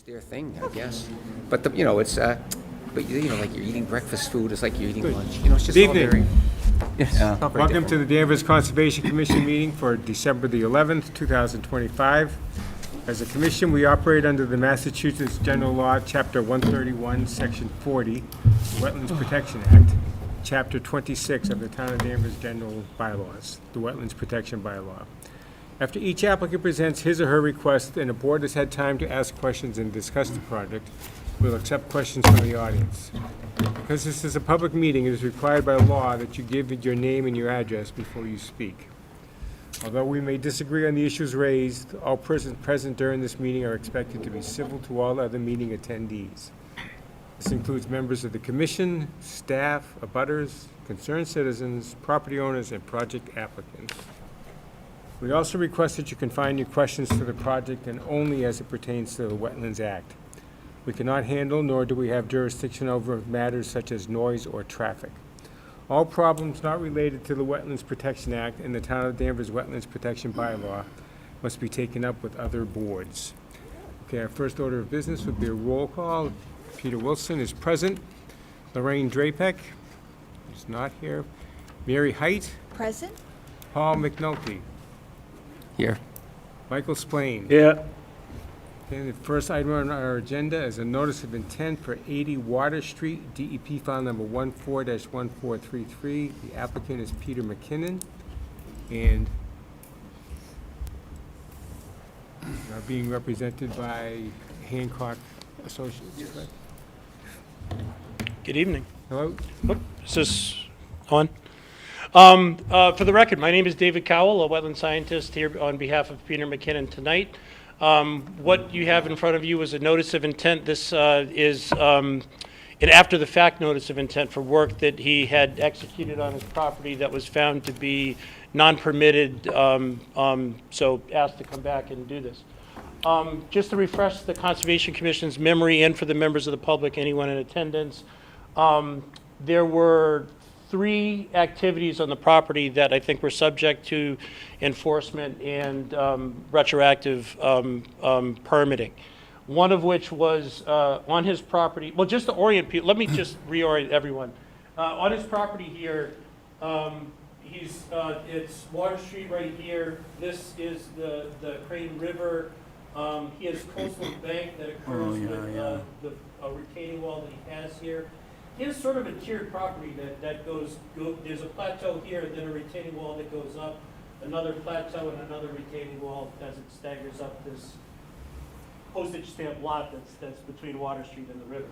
their thing, I guess. But it's but like you're eating breakfast food. It's like you're eating lunch. It's just Good all evening. very. Yes. Yeah. Welcome to the Danvers Conservation Commission meeting for December the 11th, 2025. As a commission, we operate under the Massachusetts General Law, Chapter 131, Section 40, Wetlands Protection Act, Chapter 26 of the Town of Danvers General Bylaws, the Wetlands Protection Bylaw. After each applicant presents his or her request and the board has had time to ask questions and discuss the project, we'll accept questions from the audience. Because this is a public meeting, it is required by law that you give your name and your address before you speak. Although we may disagree on the issues raised, all persons present during this meeting are expected to be civil to all other meeting attendees. This includes members of the commission, staff, abutters, concerned citizens, property owners, and project applicants. We also request that you confine your questions to the project and only as it pertains to the Wetlands Act. We cannot handle, nor do we have jurisdiction over matters such as noise or traffic. All problems not related to the Wetlands Protection Act and the Town of Danvers Wetlands Protection Bylaw must be taken up with other boards. Okay, our first order of business would be a roll call. Peter Wilson is present. Lorraine Drapek is not here. Mary Height. Present? Paul McNulty. Here. Michael Splain. Yeah. Okay, the first item on our agenda is a notice of intent for 80 Water Street, DEP file number 14-1433. The applicant is Peter McKinnon, and are being represented by Hancock Associates, correct? Good evening. Hello? Oh, is this on? For the record, my name is David Cowell, a wetland scientist here on behalf of Peter McKinnon tonight. What you have in front of you is a notice of intent. This is an after-the-fact notice of intent for work that he had executed on his property that was found to be non-permitted, so asked to come back and do this. Just to refresh the Conservation Commission's memory and for the members of the public, anyone in attendance, there were 3 activities on the property that I think were subject to enforcement and retroactive permitting. One of which was on his property, well, just to orient people, let me just reorient everyone. On his property here, it's Water Street right here. This is the Crane River. He has coastal bank that occurs with the retaining wall that he has here. He has sort of a tiered property that goes, there's a plateau here, then a retaining wall that goes up, another plateau and another retaining wall as it staggers up this postage stamp lot that's between Water Street and the river.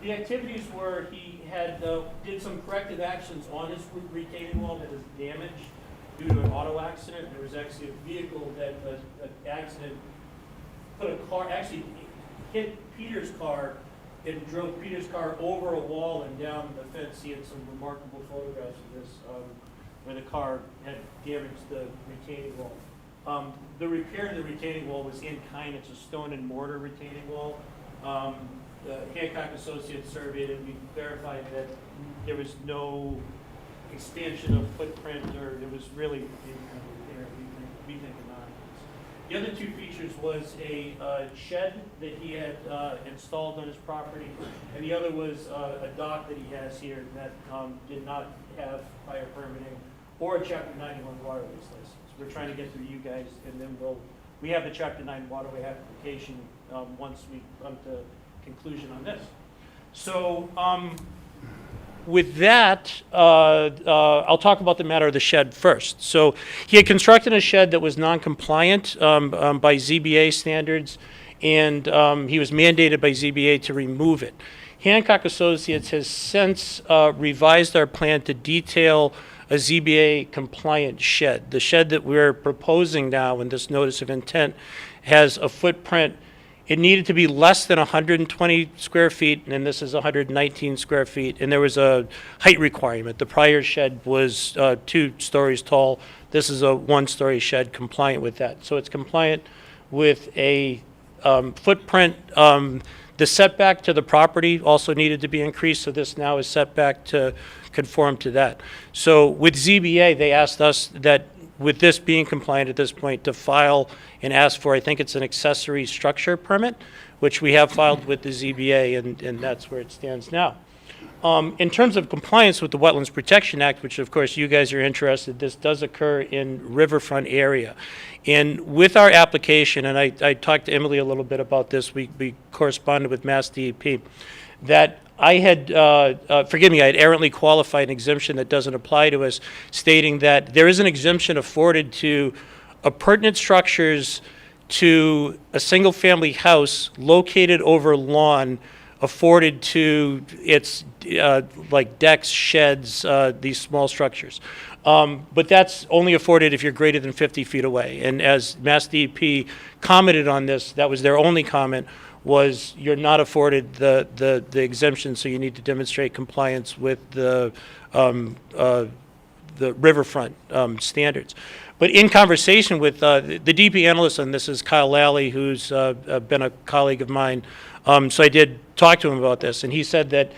The activities were he had did some corrective actions on his retaining wall that was damaged due to an auto accident. There was actually a vehicle that an accident actually hit Peter's car. It drove Peter's car over a wall and down the fence. He had some remarkable photographs of this, where the car had damaged the retaining wall. The repair of the retaining wall was in kind. It's a stone and mortar retaining wall. Hancock Associates surveyed it. We verified that there was no expansion of footprint, or it was really in kind of repair. We think not. The other 2 features was a shed that he had installed on his property, and the other was a dock that he has here that did not have prior permitting or a Chapter 91 waterways license. We're trying to get through you guys, and then we have the Chapter 9 waterway application once we come to conclusion on this. So with that, I'll talk about the matter of the shed first. So he had constructed a shed that was non-compliant by ZBA standards, and he was mandated by ZBA to remove it. Hancock Associates has since revised our plan to detail a ZBA-compliant shed. The shed that we're proposing now in this notice of intent has a footprint. It needed to be less than 120 square feet, and this is 119 square feet, and there was a height requirement. The prior shed was 2 stories tall. This is a 1-story shed compliant with that. So it's compliant with a footprint. The setback to the property also needed to be increased, so this now is set back to conform to that. So with ZBA, they asked us that with this being compliant at this point, to file and ask for, I think it's an accessory structure permit, which we have filed with the ZBA, and that's where it stands now. In terms of compliance with the Wetlands Protection Act, which of course you guys are interested, this does occur in riverfront area. And with our application, and I talked to Emily a little bit about this, we corresponded with Mass DEP, that I had, forgive me, I had errantly qualified an exemption that doesn't apply to us, stating that there is an exemption afforded to appurtenant structures to a single-family house located over lawn afforded to its, like decks, sheds, these small structures. But that's only afforded if you're greater than 50 feet away. And as Mass DEP commented on this, that was their only comment, was you're not afforded the exemption, so you need to demonstrate compliance with the riverfront standards. But in conversation with the DEP analyst on this is Kyle Lally, who's been a colleague of mine. So I did talk to him about this, and he said that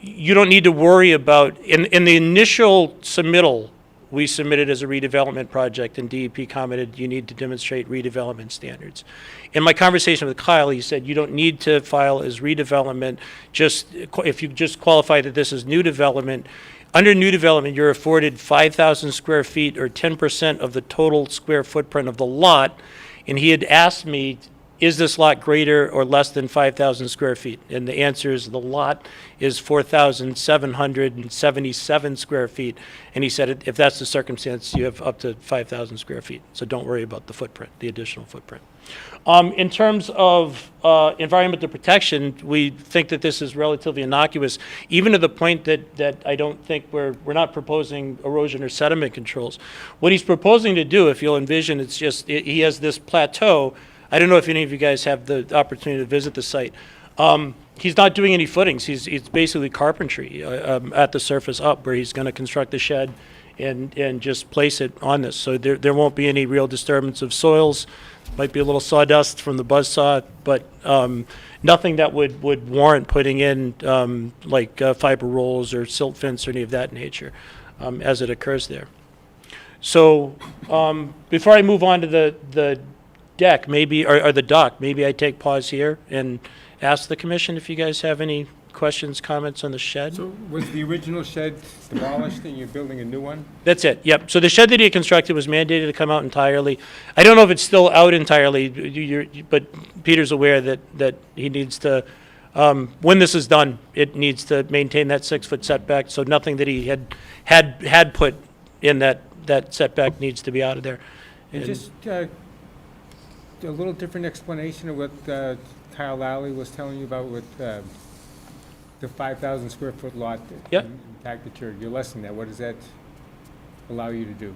you don't need to worry about, in the initial submittal, we submitted as a redevelopment project, and DEP commented you need to demonstrate redevelopment standards. In my conversation with Kyle, he said you don't need to file as redevelopment, just if you just qualify that this is new development. Under new development, you're afforded 5,000 square feet or 10% of the total square footprint of the lot, and he had asked me, is this lot greater or less than 5,000 square feet? And the answer is the lot is 4,777 square feet. And he said, if that's the circumstance, you have up to 5,000 square feet. So don't worry about the footprint, the additional footprint. In terms of environmental protection, we think that this is relatively innocuous, even to the point that I don't think we're not proposing erosion or sediment controls. What he's proposing to do, if you'll envision, it's just, he has this plateau. I don't know if any of you guys have the opportunity to visit the site. He's not doing any footings. It's basically carpentry at the surface up, where he's going to construct the shed and just place it on this. So there won't be any real disturbance of soils. Might be a little sawdust from the buzzsaw, but nothing that would warrant putting in like fiber rolls or silt fence or any of that nature as it occurs there. So before I move on to the deck, maybe, or the dock, maybe I take pause here and ask the commission if you guys have any questions, comments on the shed. So was the original shed demolished and you're building a new one? That's it, yep. So the shed that he constructed was mandated to come out entirely. I don't know if it's still out entirely, but Peter's aware that he needs to, when this is done, it needs to maintain that 6-foot setback, so nothing that he had put in that setback needs to be out of there. And just a little different explanation of what Kyle Lally was telling you about with the 5,000 square foot lot. Yep. In fact, that you're lessening that. What does that allow you to do?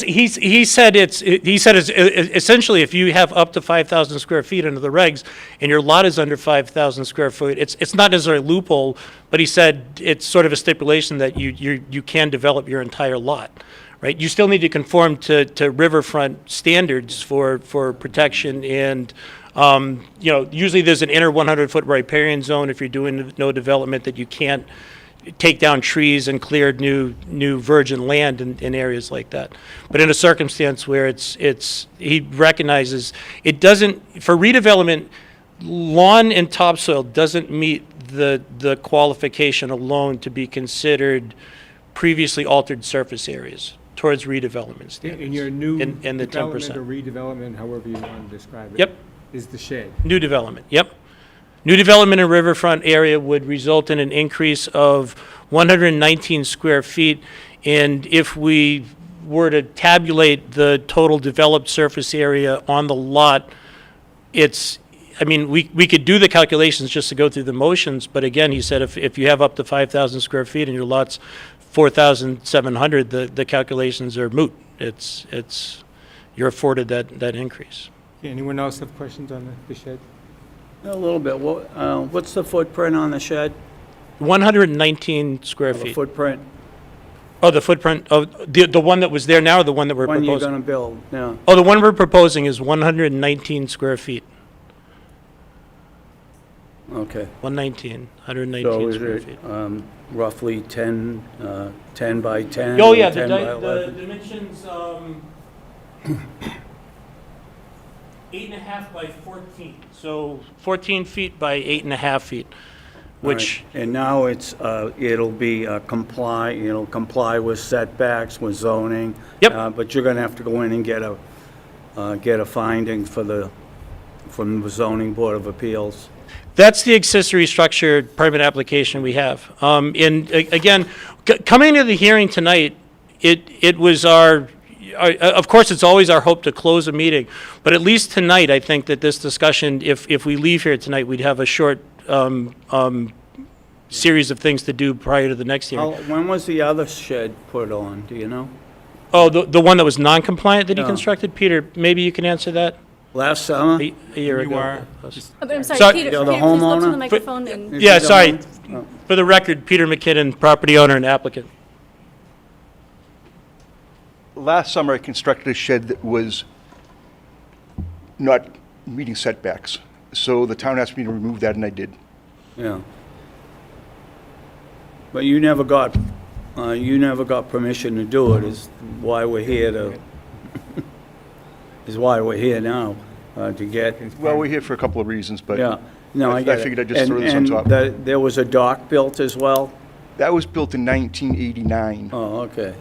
He said it's essentially, if you have up to 5,000 square feet under the regs and your lot is under 5,000 square feet, it's not necessarily a loophole, but he said it's sort of a stipulation that you can develop your entire lot. Right, you still need to conform to riverfront standards for protection, and usually there's an inner 100-foot riparian zone if you're doing no development, that you can't take down trees and clear new virgin land in areas like that. But in a circumstance where he recognizes it doesn't, for redevelopment, lawn and topsoil doesn't meet the qualification alone to be considered previously altered surface areas towards redevelopment standards. In your new and the 10%. development or redevelopment, however you want to describe it. Yep. Is the shed. New development, yep. New development in riverfront area would result in an increase of 119 square feet, and if we were to tabulate the total developed surface area on the lot, we could do the calculations just to go through the motions, but again, he said if you have up to 5,000 square feet and your lot's 4,700, the calculations are moot. You're afforded that increase. Anyone else have questions on the shed? A little bit. What's the footprint on the shed? 119 square The feet. footprint, Oh, the footprint of the one that was there now, or the one that we're when you're proposing? gonna build, yeah. Oh, the one we're proposing is 119 square feet. Okay. 119 So is square it feet. roughly 10 by 10? Oh, or yeah, 10 by the 11? dimensions, 8.5 by 14. So 14 feet by 8.5 feet, which, Right. And now it'll be it'll comply with setbacks, with zoning. Yep. But you're gonna have to go in and get a finding from the zoning board of appeals. that's the accessory structure permit application we have. Again, coming to the hearing tonight, it was of course, it's always our hope to close a meeting, but at least tonight, I think that this discussion, if we leave here tonight, we'd have a short series of things to do prior to the next hearing. When was the other shed put on, do you know? Oh, the one that was non-compliant that he No. constructed? Peter, maybe you can answer that? Last summer? A year You ago. are- I'm sorry, Sorry. Peter, You're the Peter, please go up to homeowner? the microphone and, Is Yeah, it the sorry. home- For the record, Peter McKinnon, property owner and applicant. Last summer, I constructed a shed that was not meeting setbacks. So the town asked me to remove that, and I did. Yeah. But you never got permission to do it, is why we're here now, to get, Well, we're here for a couple of reasons, but yeah. No, I I get it. figured I'd just throw this on top. And there was a dock built as well? that was built in 1989. Oh, okay,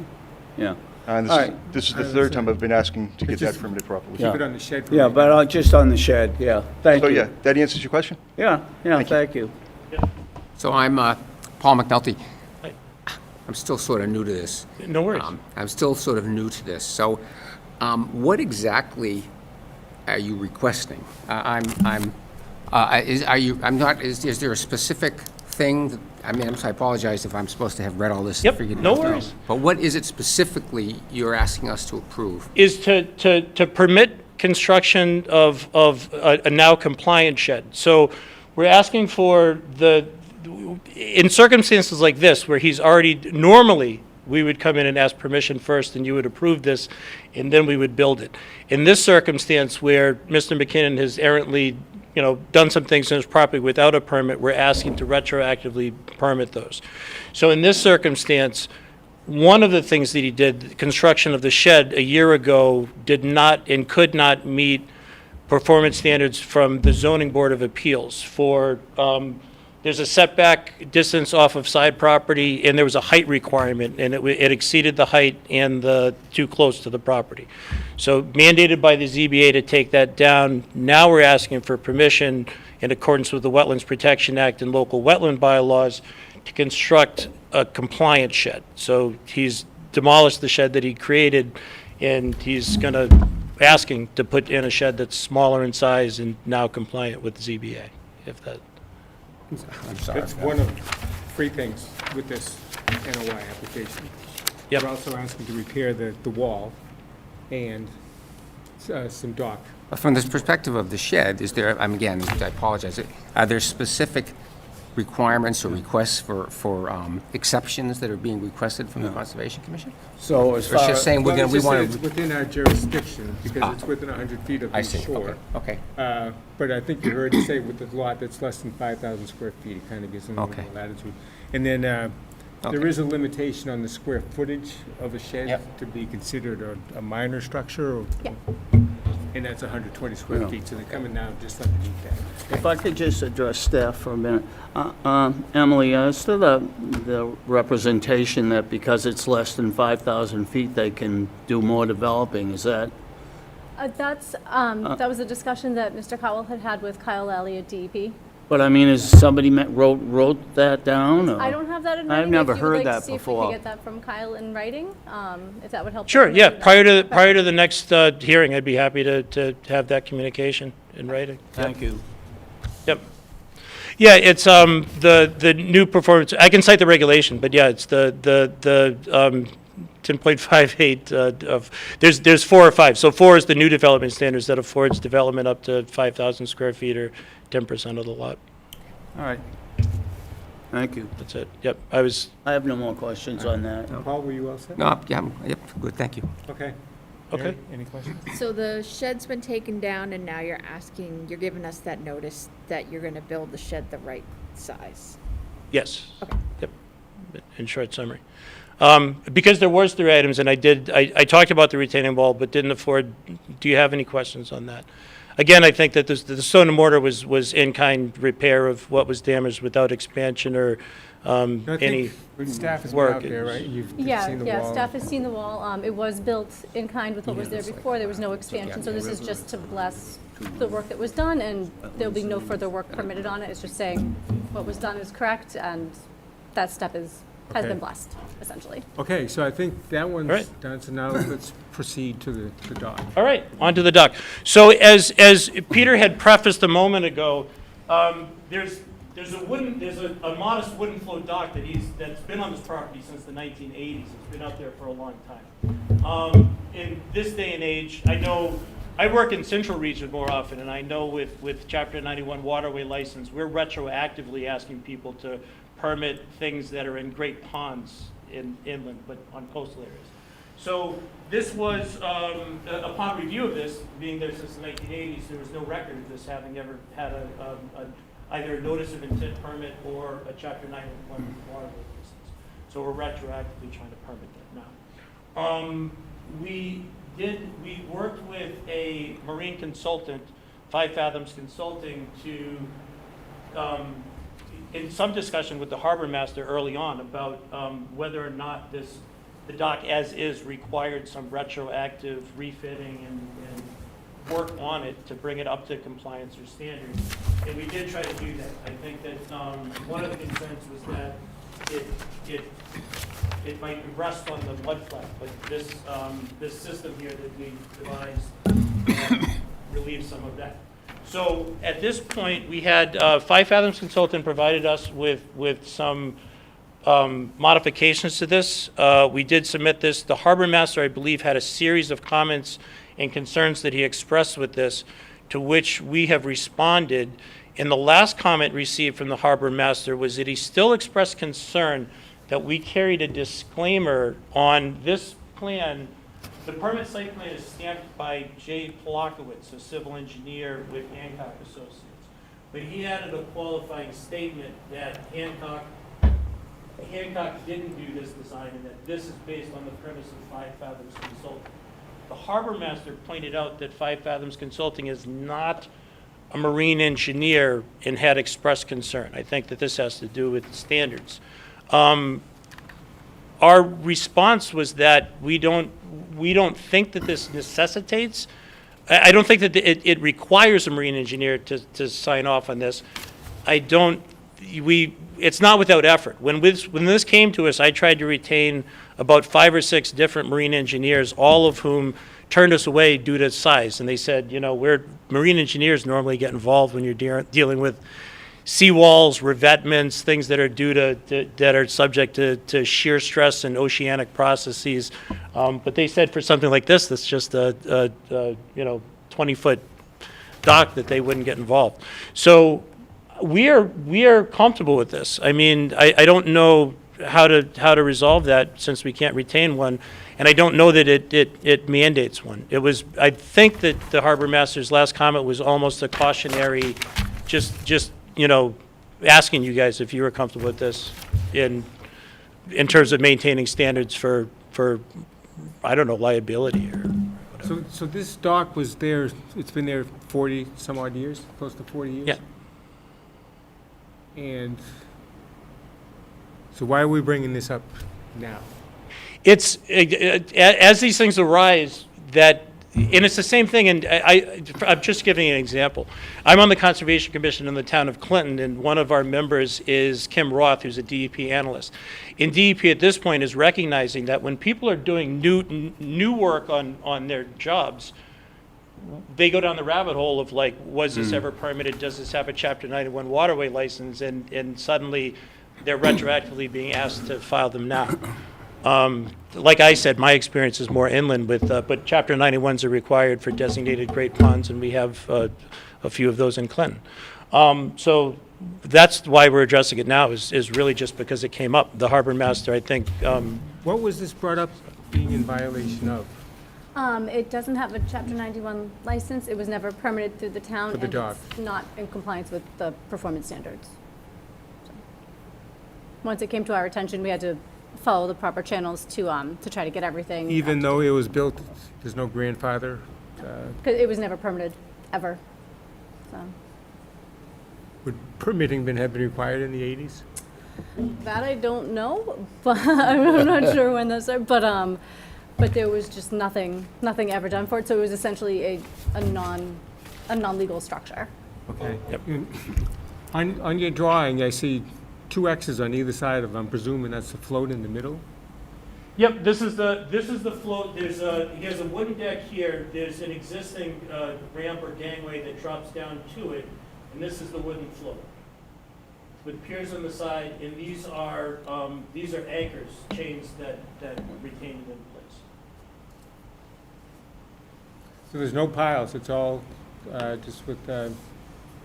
yeah. And All right. this is the third time I've been asking to get that just- permitted properly. Yeah. Keep it on the shed. for Yeah, right but just on the shed, yeah. Thank So, you. yeah, that answers your question? Yeah, thank you. So I'm Paul McNulty. Hi. I'm still sort of new to this. No worries. I'm still sort of new to this. So what exactly are you requesting? Is there a specific thing? I mean, I apologize if I'm supposed to have read all this. and Yep, figured it no out. worries. But what is it specifically you're asking us to approve? Is to permit construction of a now compliant shed. So we're asking for in circumstances like this, where he's already, normally, we would come in and ask permission first, and you would approve this, and then we would build it. In this circumstance, where Mr. McKinnon has errantly, done some things on his property without a permit, we're asking to retroactively permit those. So in this circumstance, one of the things that he did, the construction of the shed a year ago, did not and could not meet performance standards from the zoning board of appeals for, there's a setback distance off of side property, and there was a height requirement, and it exceeded the height and too close to the property. So mandated by the ZBA to take that down. Now we're asking for permission in accordance with the Wetlands Protection Act and local wetland bylaws to construct a compliant shed. So he's demolished the shed that he created, and he's asking to put in a shed that's smaller in size and now compliant with the ZBA, if that. I'm sorry. That's one of three things with this NOI application. Yep. We're also asking to repair the wall and some dock. From this perspective of the shed, is there, again, I apologize, are there specific requirements or requests for exceptions that are being requested from the Conservation Commission? So as Or it's far just saying Well, we it's just that want it's to... within our jurisdiction, because it's within 100 feet of I the see, shore. okay. But I think you heard it say with the lot that's less than 5,000 square feet, it kind of gives them a little Okay. more latitude. And then there Okay. is a limitation on the square footage of a shed Yep. to be considered a minor structure, yeah. and that's 120 square Yeah. feet, so they're coming down just underneath that. If I could just address staff for a minute. Emily, as to the representation that because it's less than 5,000 feet, they can do more developing, is that? That was a discussion that Mr. Cowell had with Kyle Lally at DEP. But I mean, is somebody wrote that down, or? I don't have that in I've writing. never If you would heard like to that see if we before. could get that from Kyle in writing, if that would help. the Sure, yeah, commission. prior to the next hearing, I'd be happy to have that communication in writing. Thank you. Yep. Yeah, it's the new performance, I can cite the regulation, but yeah, it's the 10.58 of, there's 4 or 5. So 4 is the new development standards that affords development up to 5,000 square feet or 10% of the lot. All right. Thank you. That's it. Yep, I have no more questions on that. Paul, were you all set? No, yeah, yep, good, thank you. Okay. Okay. Mary, any questions? So the shed's been taken down, and now you're giving us that notice that you're gonna build the shed the right size. Yes. Okay. Yep. In short summary. Because there was 3 items, and I talked about the retaining wall, but didn't afford, do you have any questions on that? again, I think that the stone and mortar was in-kind repair of what was damaged without expansion or I any think staff has been work. out there, right? You've Yeah, seen the yeah, wall. staff has seen the wall. It was built in kind with what was there before. There was no expansion, so this is just to bless the work that was done, and there'll be no further work permitted on it. It's just saying what was done is correct, and that step has Okay. been blessed, essentially. Okay, so I think that one's Right. done, so now let's proceed to the dock. All right, on to the dock. So as Peter had prefaced a moment ago, there's a modest wooden float dock that's been on this property since the 1980s. It's been out there for a long time. In this day and age, I work in Central Region more often, and I know with Chapter 91 waterway license, we're retroactively asking people to permit things that are in great ponds inland, but on coastal areas. So this was, upon review of this, being there since the 1980s, there was no record of this having ever had either a notice of intent permit or a Chapter 91 waterway license. So we're retroactively trying to permit that now. We worked with a marine consultant, 5 Fathoms Consulting, to in some discussion with the harbor master early on about whether or not the dock as is required some retroactive refitting and work on it to bring it up to compliance or standards. And we did try to do that. I think that one of the concerns was that it might rest on the mudflat, but this system here that we devised relieves some of that. So at this point, we had 5 Fathoms Consultant provided us with some modifications to this. We did submit this. The harbor master, I believe, had a series of comments and concerns that he expressed with this, to which we have responded. And the last comment received from the harbor master was that he still expressed concern that we carried a disclaimer on this plan. The permit site plan is stamped by Jay Polakowitz, a civil engineer with Hancock Associates. But he added a qualifying statement that Hancock didn't do this design and that this is based on the premise of 5 Fathoms Consulting. The harbor master pointed out that 5 Fathoms Consulting is not a marine engineer and had expressed concern. I think that this has to do with standards. Our response was that we don't think that this necessitates, I don't think that it requires a marine engineer to sign off on this. It's not without effort. When this came to us, I tried to retain about 5 or 6 different marine engineers, all of whom turned us away due to size. And they said, marine engineers normally get involved when you're dealing with seawalls, revetments, things that are that are subject to shear stress and oceanic processes. But they said for something like this, that's just a 20-foot dock, that they wouldn't get involved. So we are comfortable with this. I mean, I don't know how to resolve that, since we can't retain one, and I don't know that it mandates one. I think that the harbor master's last comment was almost a cautionary, just asking you guys if you were comfortable with this in terms of maintaining standards for I don't know, liability or whatever. So this dock was there, it's been there 40 some odd years, close to 40 years? Yeah. And so why are we bringing this up now? It's as these things arise, and it's the same thing. And I'm just giving an example. I'm on the Conservation Commission in the town of Clinton, and one of our members is Kim Roth, who's a DEP analyst. And DEP at this point is recognizing that when people are doing new work on their jobs, they go down the rabbit hole of like, was this ever permitted? Does this have a Chapter 91 waterway license? And suddenly they're retroactively being asked to file them now. Like I said, my experience is more inland but Chapter 91s are required for designated great ponds, and we have a few of those in Clinton. So that's why we're addressing it now, is really just because it came up. The harbor master, I think. What was this brought up being in violation of? It doesn't have a Chapter 91 license. It was never permitted through the town. For the dock. It's not in compliance with the performance standards. So, once it came to our attention, we had to follow the proper channels to try to get everything. Even though it was built, there's no grandfather? 'Cause it was never permitted, ever. so. Would permitting have been required in the 80s? That I don't know, but I'm not sure when those are, but there was just nothing ever done for it, so it was essentially a non-legal structure. Okay. On your drawing, I see 2 X's on either side of, I'm presuming that's the float in the middle? Yep, this is the float. He has a wooden deck here. There's an existing ramp or gangway that drops down to it, and this is the wooden float with piers on the side. And these are anchors, chains that retain it in place. So there's no piles, it's all just with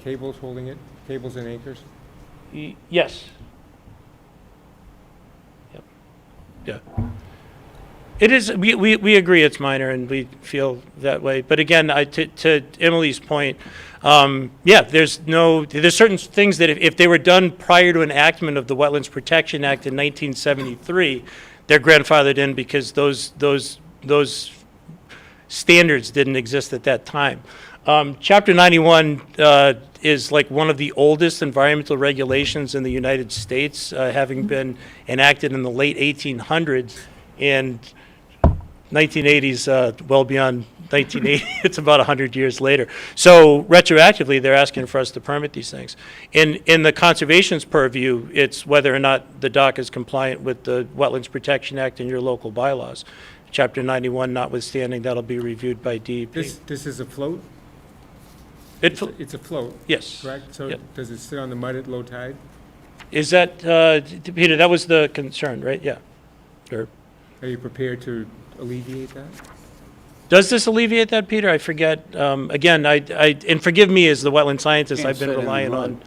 cables holding it, cables and anchors? Yes. Yep. Yeah. It is, we agree it's minor, and we feel that way. But again, to Emily's point, there's certain things that if they were done prior to enactment of the Wetlands Protection Act in 1973, they're grandfathered in because those standards didn't exist at that time. Chapter 91 is like one of the oldest environmental regulations in the United States, having been enacted in the late 1800s, and 1980s, well beyond 1980, it's about 100 years later. So retroactively, they're asking for us to permit these things. In the conservation's purview, it's whether or not the dock is compliant with the Wetlands Protection Act and your local bylaws. Chapter 91 notwithstanding, that'll be reviewed by DEP. This is a float? It's It's a float, yes. correct? So Yep. does it sit on the mud at low tide? Is that, Peter, that was the concern, right? Yeah. Or, Are you prepared to alleviate that? does this alleviate that, Peter? I forget. Again, and forgive me as the wetland scientist, Can't I've been sit in the relying mud. on.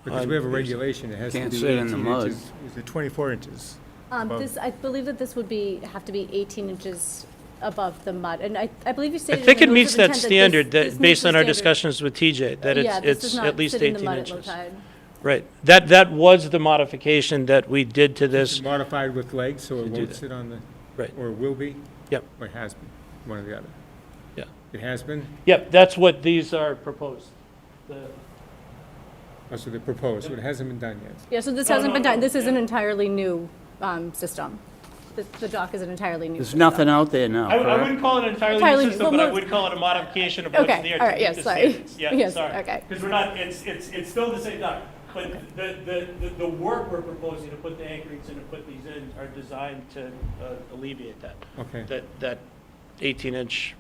Because we have a regulation, it has to Can't be sit in the 18 mud. inches. Is it 24 inches? I believe that this would have to be 18 inches above the mud, and I believe you I stated. think in it the notice meets of that intent standard, this that, meets based the on our standard. discussions with TJ, that Yeah, this does it's not at least sit in the 18 mud at low inches. tide. Right. That was the modification that we did to Is this. it modified with legs, so it To do won't that. sit on the, Right. or it will be? Yep. Or it has been, one or the other? Yeah. It has been? Yep, that's what these are proposed. Oh, so they're proposed, so it hasn't been done yet? Yeah, so this No, hasn't no, been done. no, This is yeah. an entirely new system. The dock is an entirely new There's system. nothing out there now, I correct? wouldn't call it an entirely Entirely new new, system, well, but I no- would call it a modification of what's Okay, there all to right, meet yes, the sorry. standards. Yeah, Yes, sorry. okay. Because we're not, it's still the same dock, but the work we're proposing to put the anchorings in and put these in are designed to alleviate that. Okay. That 18-inch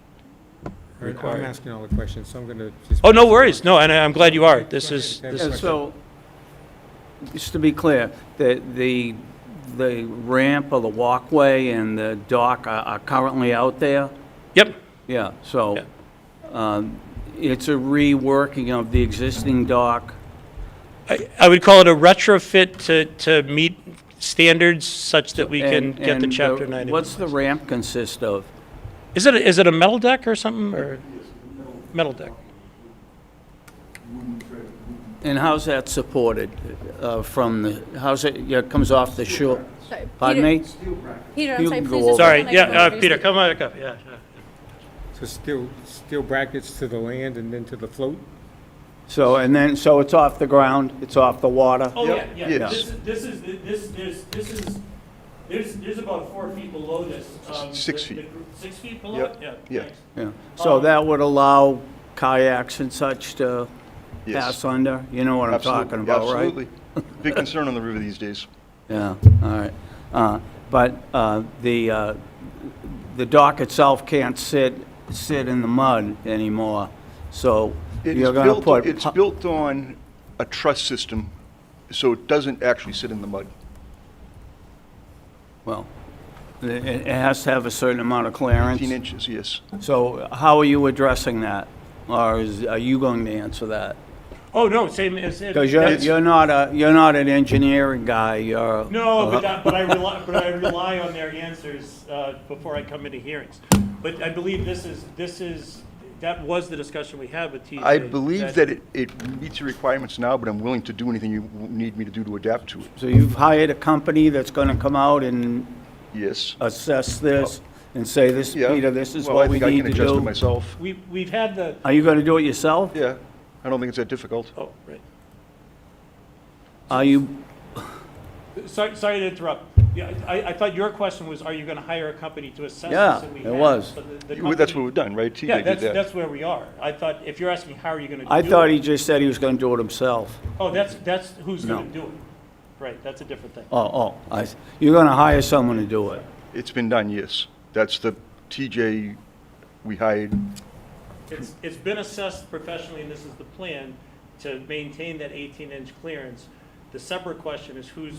All right, I'm required. asking all the questions, so I'm going to just... Oh, no worries. No, and I'm glad you are. This is, Go ahead. this And is, so, just to be clear, the ramp or the walkway and the dock are currently out there? yep. Yeah, so it's a reworking of the existing dock? I would call it a retrofit to meet standards such that we can get the And Chapter 90. What's the ramp consist of? Is it a metal deck or something, or? Metal deck. And how's that supported from it comes off the shore? Sorry, Pardon Peter- me? Peter, I'm You sorry, can please go just. over. Sorry, connect yeah, whenever you Peter, speak. come on, come, yeah. So steel brackets to the land and then to the float? So it's off the ground, it's off the water? Oh, yeah, Yep, yeah. yes. There's about 4 feet below this. 6 feet. 6 feet below Yep, it? Yeah. yeah. thanks. Yeah. So that would allow kayaks and such to Yes. pass under? You know what I'm talking Absolutely, about, right? Absolutely. Big concern on the river these days. Yeah, all right. But the dock itself can't sit in the mud anymore, so It you're is gonna built, put... it's built on a truss system, so it doesn't actually sit in the mud. Well, it has to have a certain amount of clearance. 18 inches, yes. So how are you addressing that? Or are you going to answer that? Oh, no, same as. Because you're not an engineering guy, you're... No, but I rely on their answers before I come into hearings. But I believe that was the discussion we had with TJ. I believe that it meets the requirements now, but I'm willing to do anything you need me to do to adapt to it. So you've hired a company that's going to come out and Yes. assess this and say, this, Yeah. Peter, this is Well, what we I think need I to can adjust it do? myself. We've had the, Are you going to do it yourself? Yeah. I don't think it's that difficult. Oh, right. Are you, Sorry to interrupt. Yeah, I thought your question was, are you gonna hire a company to assess this? Yeah, And we it have. was. So the That's company- what we've done, right? TJ Yeah, did that. that's where we are. I thought, if you're asking how are you gonna do it? I thought he just said he was gonna do it himself. Oh, that's who's gonna No. do it. Right, that's a different thing. You're gonna hire someone to do it. It's been done, yes. That's the TJ we hired. It's been assessed professionally, and this is the plan, to maintain that 18-inch clearance. The separate question is who's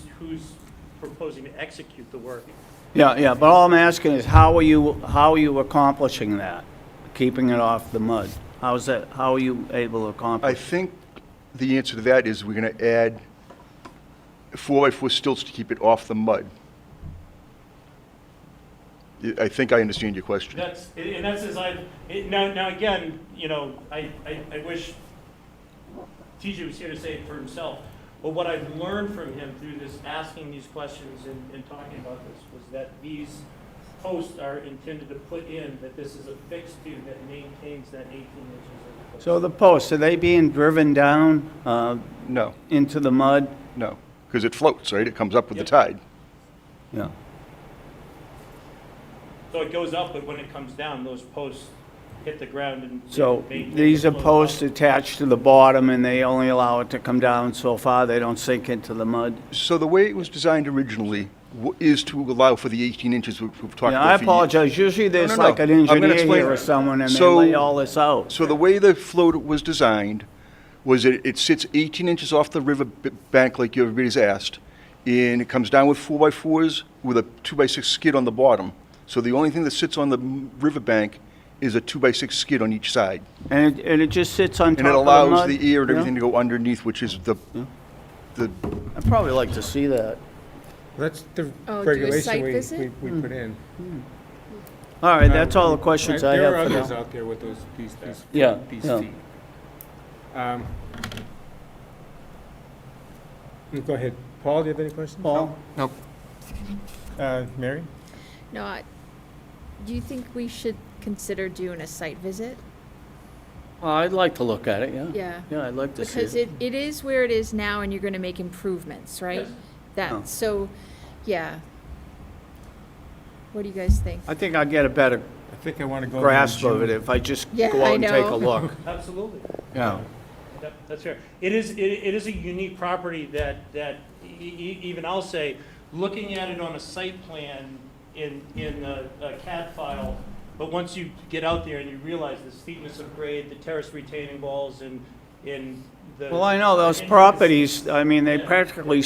proposing to execute the work? Yeah, but all I'm asking is how are you accomplishing that? Keeping it off the mud? How are you able to I accomplish? think the answer to that is we're going to add 4x4 stilts to keep it off the mud. I think I understand your question. That's as now again, you know, I wish TJ was here to say it for himself. But what I've learned from him through this, asking these questions and talking about this, was that these posts are intended to put in, that this is a fixed tube that maintains that 18 inches of post. So the posts, are they being driven down No, into the mud? no, because it floats, right? It comes up with the Yep. tide. Yeah. So it goes up, but when it comes down, those posts hit the ground and So maintain these the are flow posts up. attached to the bottom, and they only allow it to come down so far, they don't sink into the mud? So the way it was designed originally is to allow for the 18 inches we've talked about Yeah, for I years. apologize, usually there's no, like an I'm gonna engineer explain here or it. someone, and they So- lay all this out. So the way the float was designed was that it sits 18 inches off the river bank like everybody's asked, and it comes down with 4x4s with a 2x6 skid on the bottom. So the only thing that sits on the river bank is a 2x6 skid on each side. And it just sits on top And of it the allows mud? the air and Yeah? everything to go underneath, which is the I'd probably like to see that. That's the Oh, do a regulation site we visit? put in. All right, that's all the questions I There are have for others now. out there with these Yeah, these yeah. feet. Go ahead. Paul, do you have any questions? Paul? Nope. Mary? No, do you think we should consider doing a site visit? Well, I'd like to look at it, yeah. Yeah. Yeah, I'd like to see Because it. it is where it is now, and you're gonna make improvements, right? Yes. Oh. So, yeah. What do you guys think? I think I'd get a better I think I want to go. grasp of it if I just Yeah, go out I and take a know. look. Absolutely. Yeah. Yep, that's fair. It is a unique property that even I'll say, looking at it on a site plan in a CAD file, but once you get out there and you realize the steepness of grade, the terrace retaining walls, and in the. Well, I know those and properties, I mean, they Yeah. practically,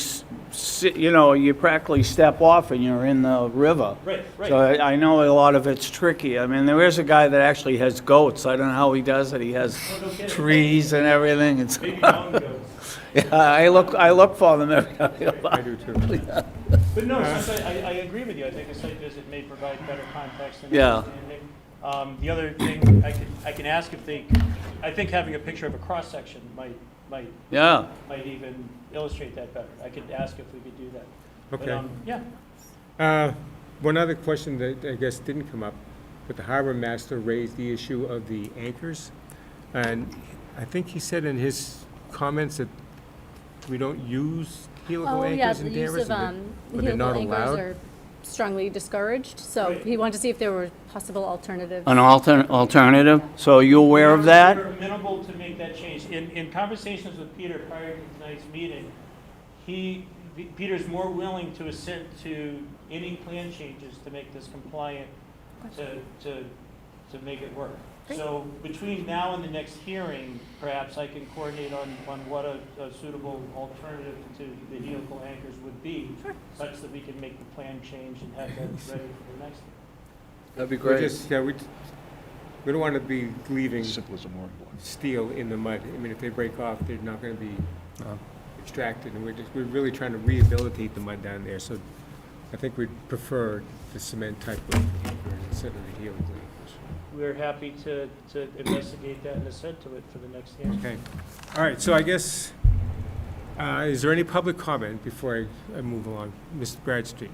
you practically step off and you're in the river. Right, So right. I know a lot of it's tricky. I mean, there is a guy that actually has goats. I don't know how he does it. He has Oh, no kidding. trees and everything. It's, Maybe mountain goats. yeah, I look for them every I time. do too. But no, I agree with you. I think a site visit may provide better context and Yeah. understanding. The other thing I can ask if I think having a picture of a cross-section might Yeah. even illustrate that better. I could ask if we could do that. But, Okay. yeah, One other question that I guess didn't come up, but the harbor master raised the issue of the anchors. And I think he said in his comments that we don't use helical Oh, yeah, anchors the in use Danvers, of but they're not helical anchors allowed. are strongly discouraged, so Right. he wanted to see if there were possible alternatives. An alternative? So are you aware of that? We're amenable to make that change. In conversations with Peter prior to tonight's meeting, Peter's more willing to assent to any plan changes to make this compliant, to make it work. Great. So between now and the next hearing, perhaps I can coordinate on what a suitable alternative to the helical anchors would be, such that we can make the plan change and have that ready for the next one. That'd be We just, yeah, we don't want to be leaving simple as a mooring block. steel in the mud. I mean, if they break off, they're not going to be extracted, and we're really trying to rehabilitate the mud down there. So I think we'd prefer the cement type of anchor instead of the helical anchors. We're happy to investigate that and assent to it for the next hearing. Okay. All right, so I guess, is there any public comment before I move along? Mr. Bradstreet?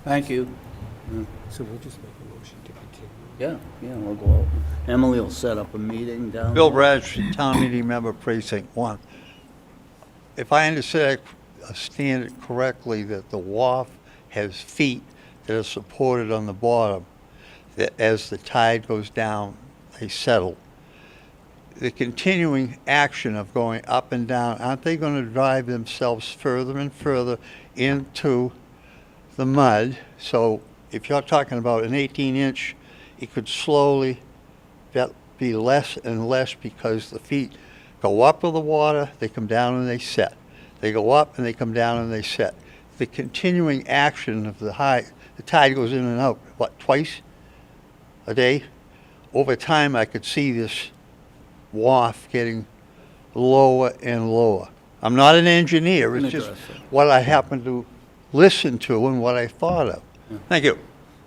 Thank you. So we'll just make a motion to continue. Yeah, we'll go out. Emily will set up a meeting down Bill there. Bradstreet, Town Meeting Member, Precinct 1. If I understand it correctly, that the wharf has feet that are supported on the bottom, that as the tide goes down, they settle. The continuing action of going up and down, aren't they going to drive themselves further and further into the mud? So if you're talking about an 18-inch, it could slowly be less and less because the feet go up with the water, they come down and they set. They go up and they come down and they set. The continuing action of the tide goes in and out, what, twice a day? Over time, I could see this wharf getting lower and lower. I'm not an engineer, it's just what I happen to listen to and what I thought of. Thank you.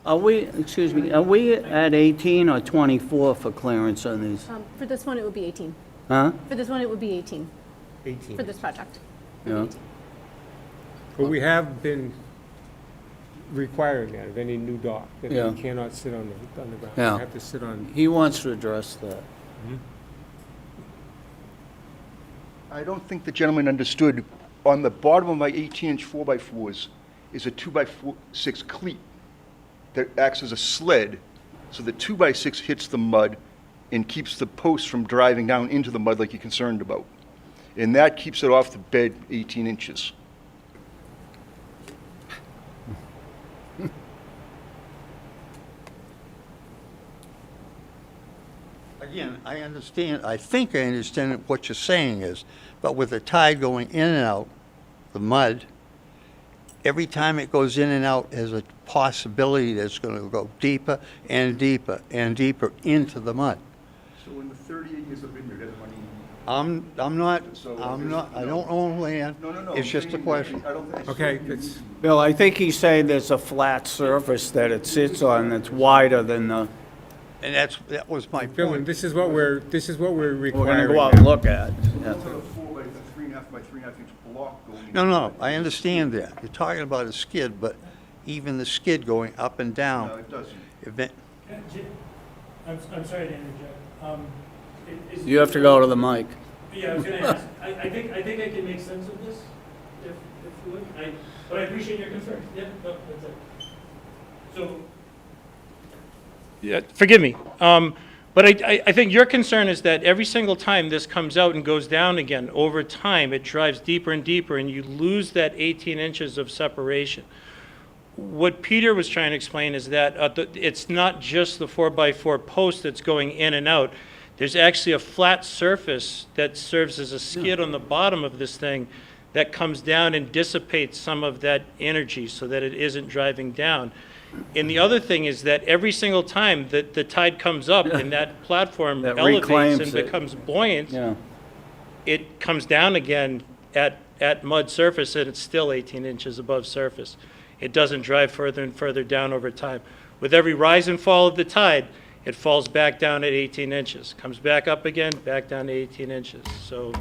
Are we at 18 or 24 for clearance on these? For this one, it would be 18. Huh? For this one, it would be 18, 18. for this project. Yeah. But we have been requiring that of any new dock, that Yeah. they cannot sit on the ground. Yeah. They have to sit on, He wants to address that. I don't think the gentleman understood, on the bottom of my 18-inch 4x4s is a 2x6 cleat that acts as a sled, so the 2x6 hits the mud and keeps the post from driving down into the mud like you're concerned about. And that keeps it off the bed 18 inches. Again, I understand, I think I understand what you're saying is, but with the tide going in and out, the mud, every time it goes in and out, there's a possibility that it's going to go deeper and deeper and deeper into the mud. So in the 38 years I've been here, that's money. I don't own land. No. It's just a question. I don't think. okay, it's, Bill, I think he's saying there's a flat surface that it sits on that's wider than the, And that was my Bill, and point. this is what we're we're requiring. gonna go out and look at. Yeah. Put a 4x3.5 by 3.5 inch block going in. No, I understand that. You're talking about a skid, but even the skid going up and No, down, it doesn't. event, I'm sorry to interject. You have to go to the mic. Yeah, I was gonna ask, I think I can make sense of this, if you would. But I appreciate your concern. Yeah, no, that's it. So. Yeah, forgive me. But I think your concern is that every single time this comes out and goes down again, over time, it drives deeper and deeper, and you lose that 18 inches of separation. What Peter was trying to explain is that it's not just the 4x4 post that's going in and out. There's actually a flat surface that serves as a skid on the bottom of this thing that comes down and dissipates some of that energy so that it isn't driving down. And the other thing is that every single time that the tide comes up and that platform That elevates reclaims and it. becomes buoyant, Yeah. it comes down again at mud surface, and it's still 18 inches above surface. It doesn't drive further and further down over time. With every rise and fall of the tide, it falls back down at 18 inches, comes back up again, back down to 18 inches. So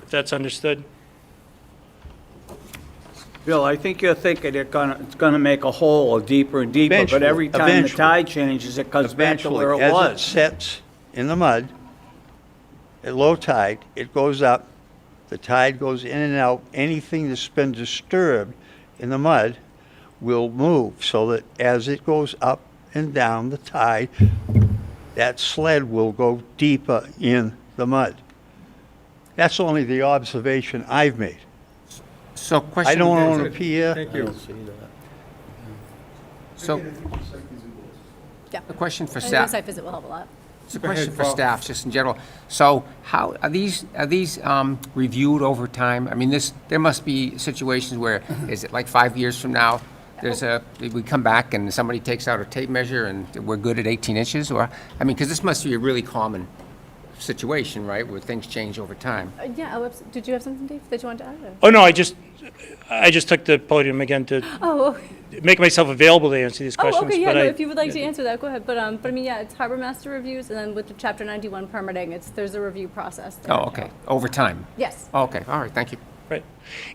if that's understood. Bill, I think you're thinking it's gonna make a hole deeper and deeper, but every time the Eventually. tide changes, it comes back to where it as it was. sets in the mud, at low tide, it goes up, the tide goes in and out. Anything that's been disturbed in the mud will move, so that as it goes up and down the tide, that sled will go deeper in the mud. That's only the observation I've made. So question. I don't own a pier. Thank I you. don't see that. So Yeah. a question for I think staff. the site visit will help a lot. It's a Go ahead, question for Paul. staff, just in general. So how, are these reviewed over time? I mean, there must be situations where, is it like 5 years from now, we come back and somebody takes out a tape measure and we're good at 18 inches? Or, I mean, because this must be a really common situation, right, where things change over time. Yeah, did you have something, Dave, that you wanted to add? or- Oh, no, I just took the podium again to Oh, okay. make myself available to answer these questions. Oh, okay, yeah, but no, I- if you would like to answer that, go ahead. But I mean, yeah, it's harbor master reviews, and then with the Chapter 91 permitting, there's a review process. there. Oh, okay, over time. Yes. Okay, all right, thank you. Right.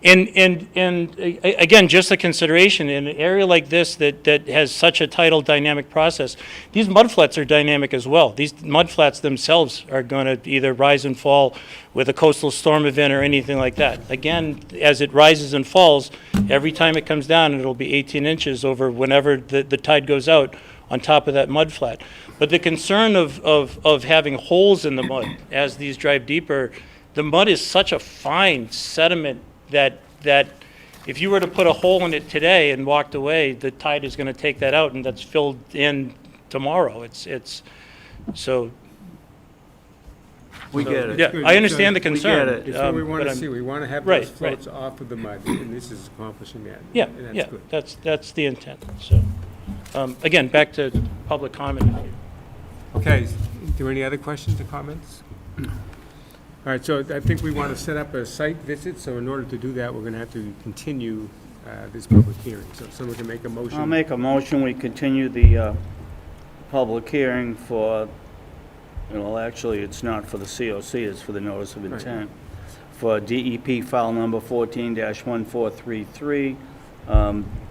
Again, just a consideration, in an area like this that has such a tidal dynamic process, these mudflats are dynamic as well. These mudflats themselves are going to either rise and fall with a coastal storm event or anything like that. Again, as it rises and falls, every time it comes down, it'll be 18 inches over whenever the tide goes out on top of that mudflat. But the concern of having holes in the mud as these drive deeper, the mud is such a fine sediment that if you were to put a hole in it today and walked away, the tide is going to take that out, and that's filled in tomorrow. It's so. We get it. Yeah, Good. I understand the We get concern. it. It's what we want but to I'm- see. We want to have Right, those floats off of the mud, and this is accomplishing that. Yeah, And that's yeah, good. that's the intent. So, again, back to public comment. Okay, do any other questions or comments? All right, so I think we want to set up a site visit, so in order to do that, we're going to have to continue this public hearing. So if someone can make a motion. I'll make a motion, we continue the public hearing for, actually, it's not for the COC, it's for the notice of intent, for DEP file number 14-1433.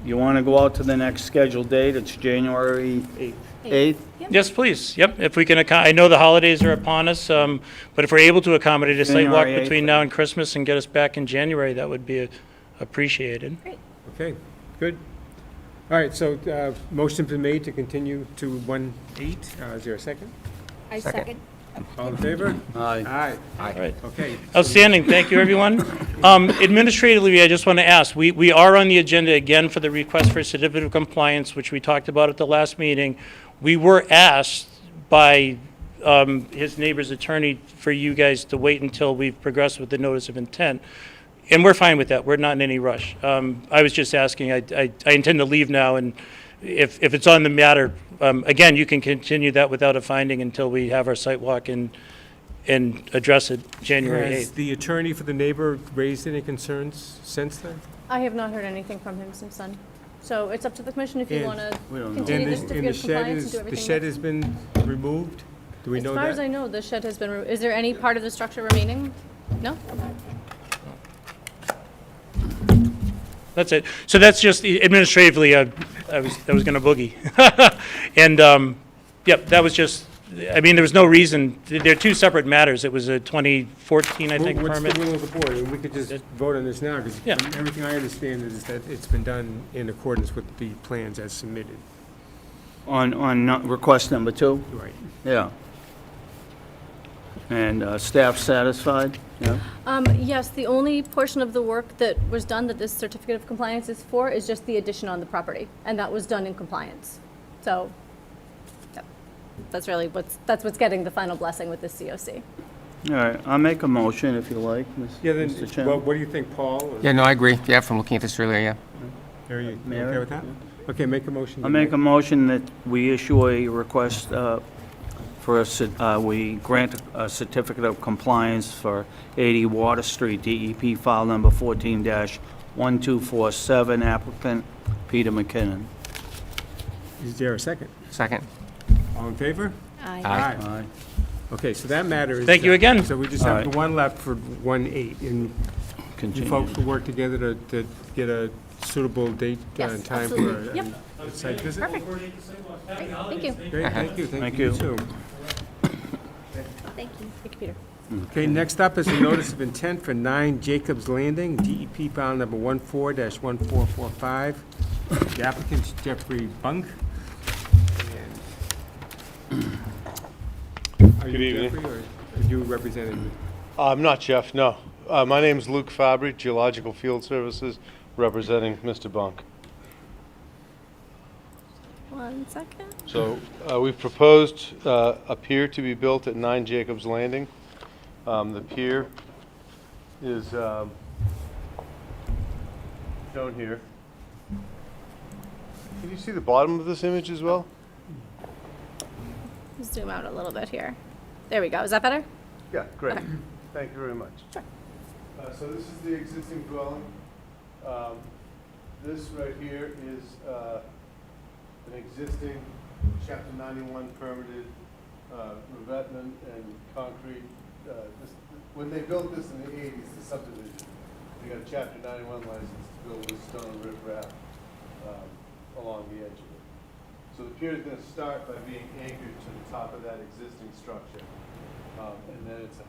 You want to go out to the next scheduled date, it's January 8th? Yes, please. Yep, if we can, I know the holidays are upon us, but if we're able to accommodate a site walk January 8th. between now and Christmas and get us back in January, that would be appreciated. Okay, good. All right, so motion's been made to continue to 1/8. Is there a second? I Second. second. All in favor? Aye. Aye. Right. Okay. Outstanding, thank you, everyone. Administratively, I just want to ask, we are on the agenda again for the request for certificate of compliance, which we talked about at the last meeting. We were asked by his neighbor's attorney for you guys to wait until we've progressed with the notice of intent, and we're fine with that, we're not in any rush. I was just asking, I intend to leave now, and if it's on the matter, again, you can continue that without a finding until we have our site walk and address it January Has 8th. the attorney for the neighbor raised any concerns since then? I have not heard anything from him since then. So it's up to the commission if you And- want to We don't know. continue the And certificate of shed compliance and is, do the everything. shed next- has been removed? Do we know As that? far as I know, the shed has been, is there any part of the structure remaining? No? That's it. So that's just administratively, I was going to boogie. And, yep, that was just, I mean, there was no reason, they're two separate matters. It was a 2014, I think, What's permit. the will of the board? And we could just vote on this now, because Yeah. everything I understand is that it's been done in accordance with the plans as submitted. On request number 2? Right. Yeah. And staff satisfied? Yeah? Yes, the only portion of the work that was done that this certificate of compliance is for is just the addition on the property, and that was done in compliance. So, yep, that's really that's what's getting the final blessing with this COC. All right, I'll make a motion if you like, Yeah, then, Mr. well, Chairman. what do you think, Paul? Or Yeah, no, I agree. Yeah, from looking at this earlier, yeah. Are you okay Mary? with that? Okay, make a motion. I'll make a motion that we issue a request for we grant a certificate of compliance for 80 Water Street, DEP file number 14-1247, applicant Peter McKinnon. Is there a second? Second. All in favor? Aye. Aye. Aye. Okay, so that matter is. Thank you again. So we just All have the right. one left for 1/8, and you Continue. folks will work together to get a suitable date Yes, and time for absolutely. Yep. a site visit? Perfect. Great, thank you. Great, thank you. Thank you you. too. Thank you. Thank you, Peter. Okay, next up is a notice of intent for 9 Jacobs Landing, DEP file number 14-1445. The applicant's Jeffrey Bunk. Are you Good evening. Jeffrey, or are you representing? I'm not Jeff, no. My name's Luke Fabry, Geological Field Services, representing Mr. Bunk. 1 second. So we've proposed a pier to be built at 9 Jacobs Landing. The pier is shown here. Can you see the bottom of this image as well? Zoom out a little bit here. There we go. Is that better? Yeah, great. Okay. Thank you very much. Sure. So this is the existing dwelling. This right here is an existing Chapter 91 permitted revetment and concrete. When they built this in the 80s, the subdivision, you got a Chapter 91 license to build this stone riprap along the edge of it. So the pier is going to start by being anchored to the top of that existing structure. And then it's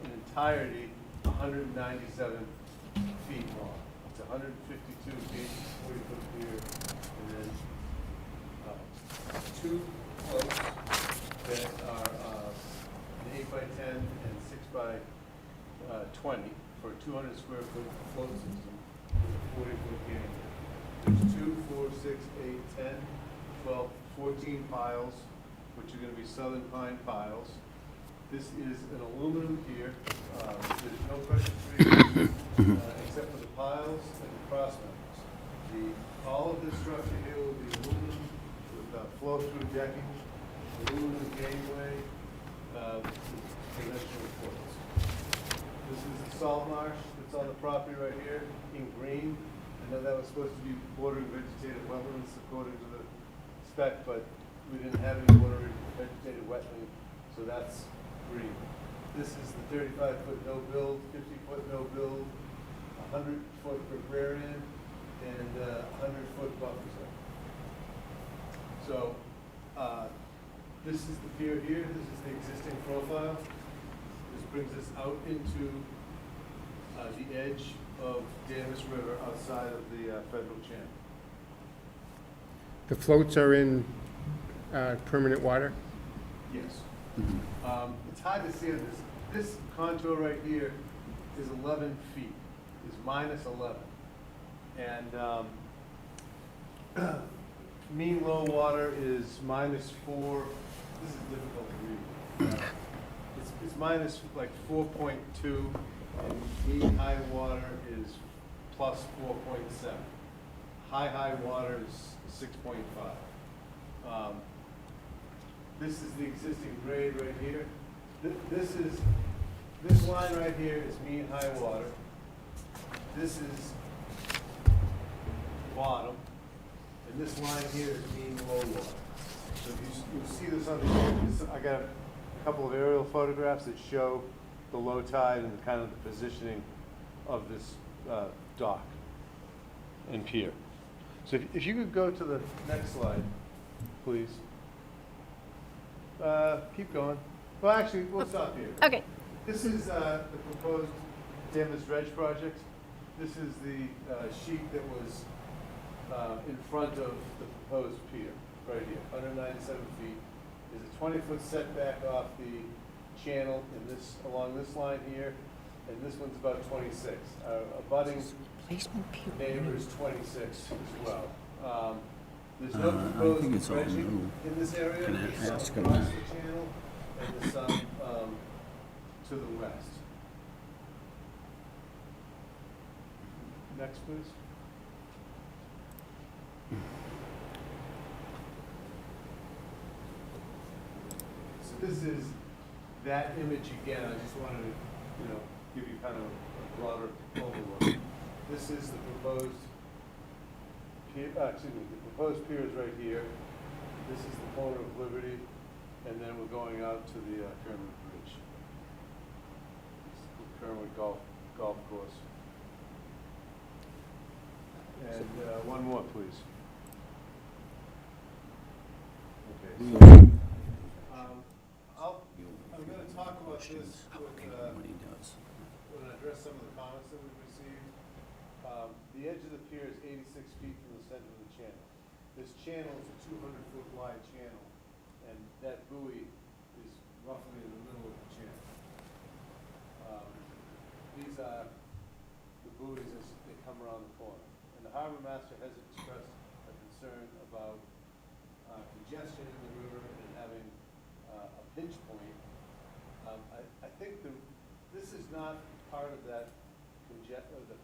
in entirety 197 feet long. It's 152 feet, 40-foot pier, and then two floats that are an 8 by 10 and 6 by 20 for a 200 square foot float system with a 40-foot gang. There's 2, 4, 6, 8, 10, 12, 14 piles, which are going to be southern pine piles. This is an aluminum pier. There's no pressure treatment except for the piles and the cross members. All of this structure here will be aluminum with flow-through decking, aluminum gangway, conventional floats. This is the salt marsh that's on the property right here in green. I know that was supposed to be bordering vegetated wetlands according to the spec, but we didn't have any bordering vegetated wetland, so that's green. This is the 35-foot no-build, 50-foot no-build, 100-foot riparian, and 100-foot buffer zone. So this is the pier here. This is the existing profile. This brings us out into the edge of Davis River outside of the federal channel. The floats are in permanent water? Yes. It's hard to see on this. This contour right here is 11 feet, is minus 11. And mean low water is minus 4. This is difficult to read. It's minus like 4.2, and mean high water is plus 4.7. High water is 6.5. This is the existing grade right here. This line right here is mean high water. This is bottom, and this line here is mean low water. So you'll see this on the, I got a couple of aerial photographs that show the low tide and kind of the positioning of this dock and pier. So if you could go to the next slide, please. Keep going. Well, actually, we'll stop here. Okay. This is the proposed Davis Dredge project. This is the sheet that was in front of the proposed pier, right here, 197 feet. There's a 20-foot setback off the channel in this, along this line here, and this one's about 26. Abutting neighbor is 26 as well. There's no proposed dredging in this area. There's some across the channel and there's some to the west. Next, please. So this is that image again. I just wanted to, give you kind of a broader overlook. This is the proposed pier, the proposed pier is right here. This is the corner of Liberty, and then we're going out to the Kermit Bridge. This is the Kermit golf course. And one more, please. Okay. I'm going to talk about this with, when I address some of the comments that we've received. The edge of the pier is 86 feet from the center of the channel. This channel is a 200-foot wide channel, and that buoy is roughly in the middle of the channel. These are the buoys as they come around the corner. And the harbor master has expressed a concern about congestion in the river and having a pinch point. I think this is not part of that the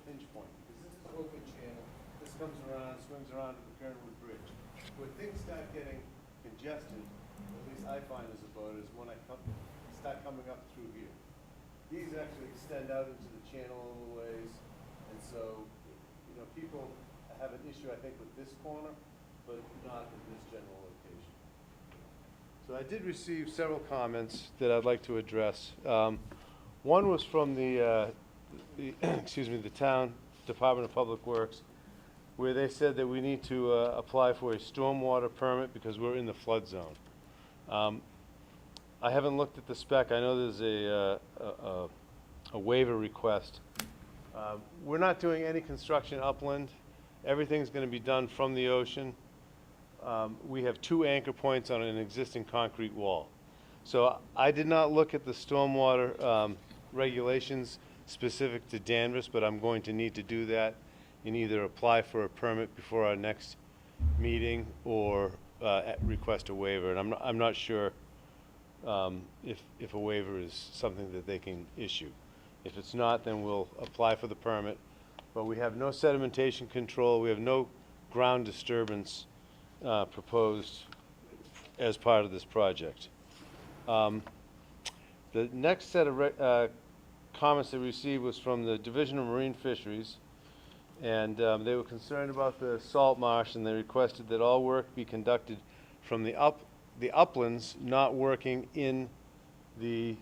pinch point, because this is open channel. This comes around, swings around to the Kernwood Bridge. Where things start getting congested, at least I find as a boater, is when I start coming up through here. These actually extend out into the channel a little ways, and so people have an issue, I think, with this corner, but not in this general location. So I did receive several comments that I'd like to address. One was from the town Department of Public Works, where they said that we need to apply for a stormwater permit because we're in the flood zone. I haven't looked at the spec. I know there's a waiver request. We're not doing any construction upland. Everything's going to be done from the ocean. We have 2 anchor points on an existing concrete wall. So I did not look at the stormwater regulations specific to Danvers, but I'm going to need to do that and either apply for a permit before our next meeting or request a waiver. And I'm not sure if a waiver is something that they can issue. If it's not, then we'll apply for the permit. But we have no sedimentation control. We have no ground disturbance proposed as part of this project. The next set of comments they received was from the Division of Marine Fisheries, and they were concerned about the salt marsh, and they requested that all work be conducted from the uplands, not working in the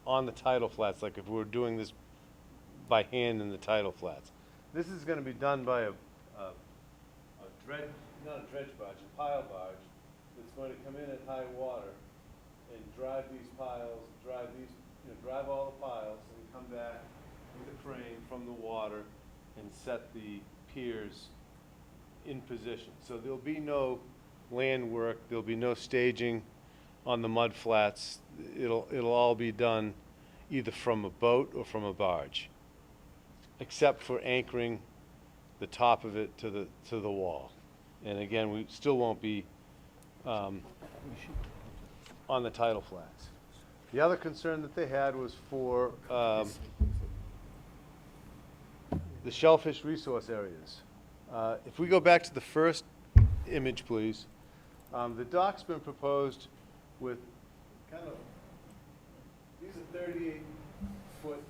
on the tidal flats, like if we were doing this by hand in the tidal flats. This is going to be done by a dredge, not a dredge barge, a pile barge, that's going to come in at high water and drive these piles, drive all the piles, and come back with a crane from the water and set the piers in position. So there'll be no land work, there'll be no staging on the mud flats. It'll all be done either from a boat or from a barge, except for anchoring the top of it to the wall. And again, we still won't be on the tidal flats. The other concern that they had was for the shellfish resource areas. If we go back to the first image, please, the dock's been proposed with kind of, these are 38-foot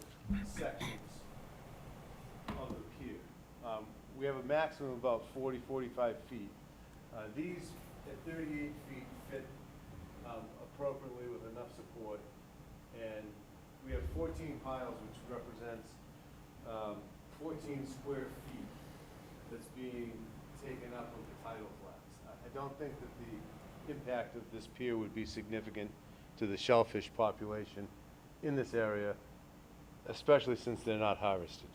sections of the pier. We have a maximum of about 40, 45 feet. These at 38 feet fit appropriately with enough support, and we have 14 piles, which represents 14 square feet that's being taken up with the tidal flats. I don't think that the impact of this pier would be significant to the shellfish population in this area, especially since they're not harvested.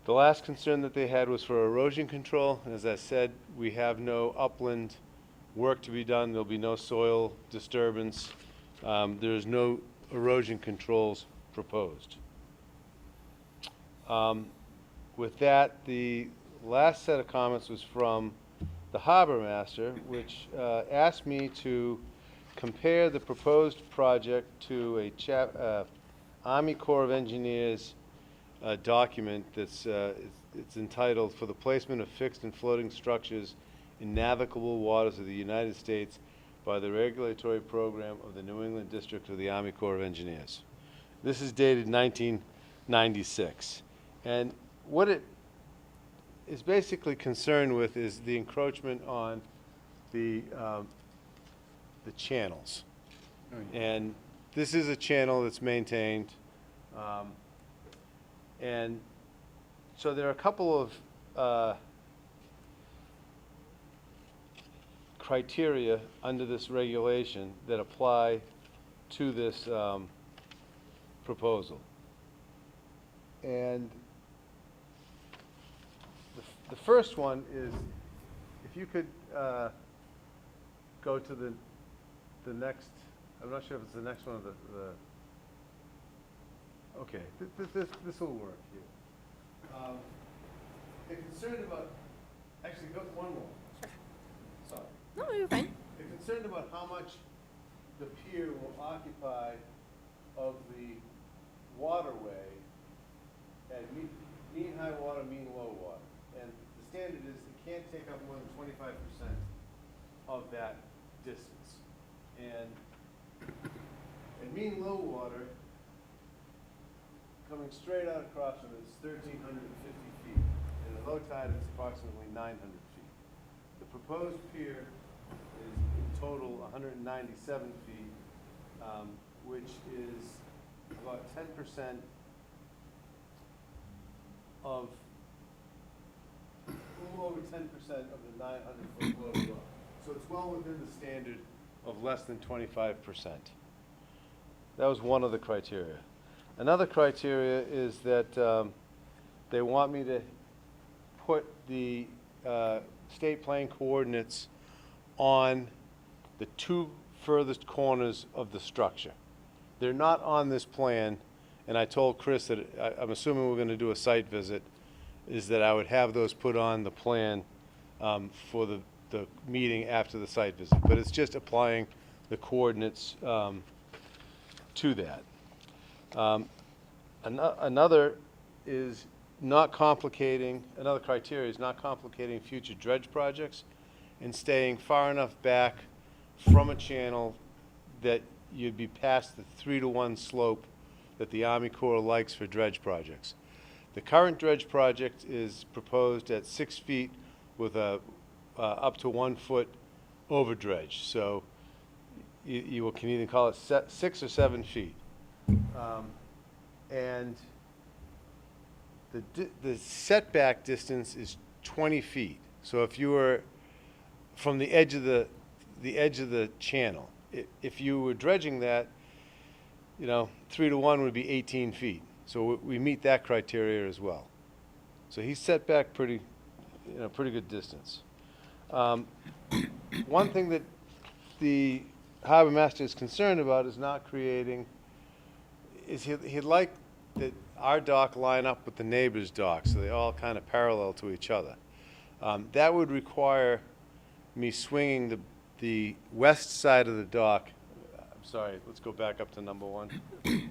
The last concern that they had was for erosion control, and as I said, we have no upland work to be done. There'll be no soil disturbance. There's no erosion controls proposed. With that, the last set of comments was from the harbor master, which asked me to compare the proposed project to a Army Corps of Engineers document that's it's entitled "For the Placement of Fixed and Floating Structures in Navigable Waters of the United States by the Regulatory Program of the New England District of the Army Corps of Engineers." This is dated 1996. And what it is basically concerned with is the encroachment on the channels. And this is a channel that's maintained. And so there are a couple of criteria under this regulation that apply to this proposal. And the first one is, if you could go to the next, I'm not sure if it's the next one or okay, this will work here. They're concerned about, actually go one more. Sorry. No, you're fine. They're concerned about how much the pier will occupy of the waterway at mean high water, mean low water. And the standard is it can't take up more than 25% of that distance. And at mean low water, coming straight out across from it is 1,350 feet. And at low tide, it's approximately 900 feet. The proposed pier is in total 197 feet, which is about 10% of a little over 10% of the 900-foot flow zone. So it's well within the standard of less than 25%. That was one of the criteria. Another criteria is that they want me to put the state plane coordinates on the two furthest corners of the structure. They're not on this plan, and I told Chris that I'm assuming we're going to do a site visit, is that I would have those put on the plan for the meeting after the site visit. But it's just applying the coordinates to that. Another is not complicating, another criteria is not complicating future dredge projects and staying far enough back from a channel that you'd be past the 3-to-1 slope that the Army Corps likes for dredge projects. The current dredge project is proposed at 6 feet with a up to 1 foot over dredge. So you can either call it 6 or 7 feet. And the setback distance is 20 feet. So if you were from the edge of the channel, if you were dredging that, 3-to-1 would be 18 feet. So we meet that criteria as well. So he's set back pretty good distance. One thing that the harbor master is concerned about is not creating, is he'd like that our dock line up with the neighbor's dock, so they all kind of parallel to each other. That would require me swinging the west side of the dock. I'm sorry, let's go back up to number 1. It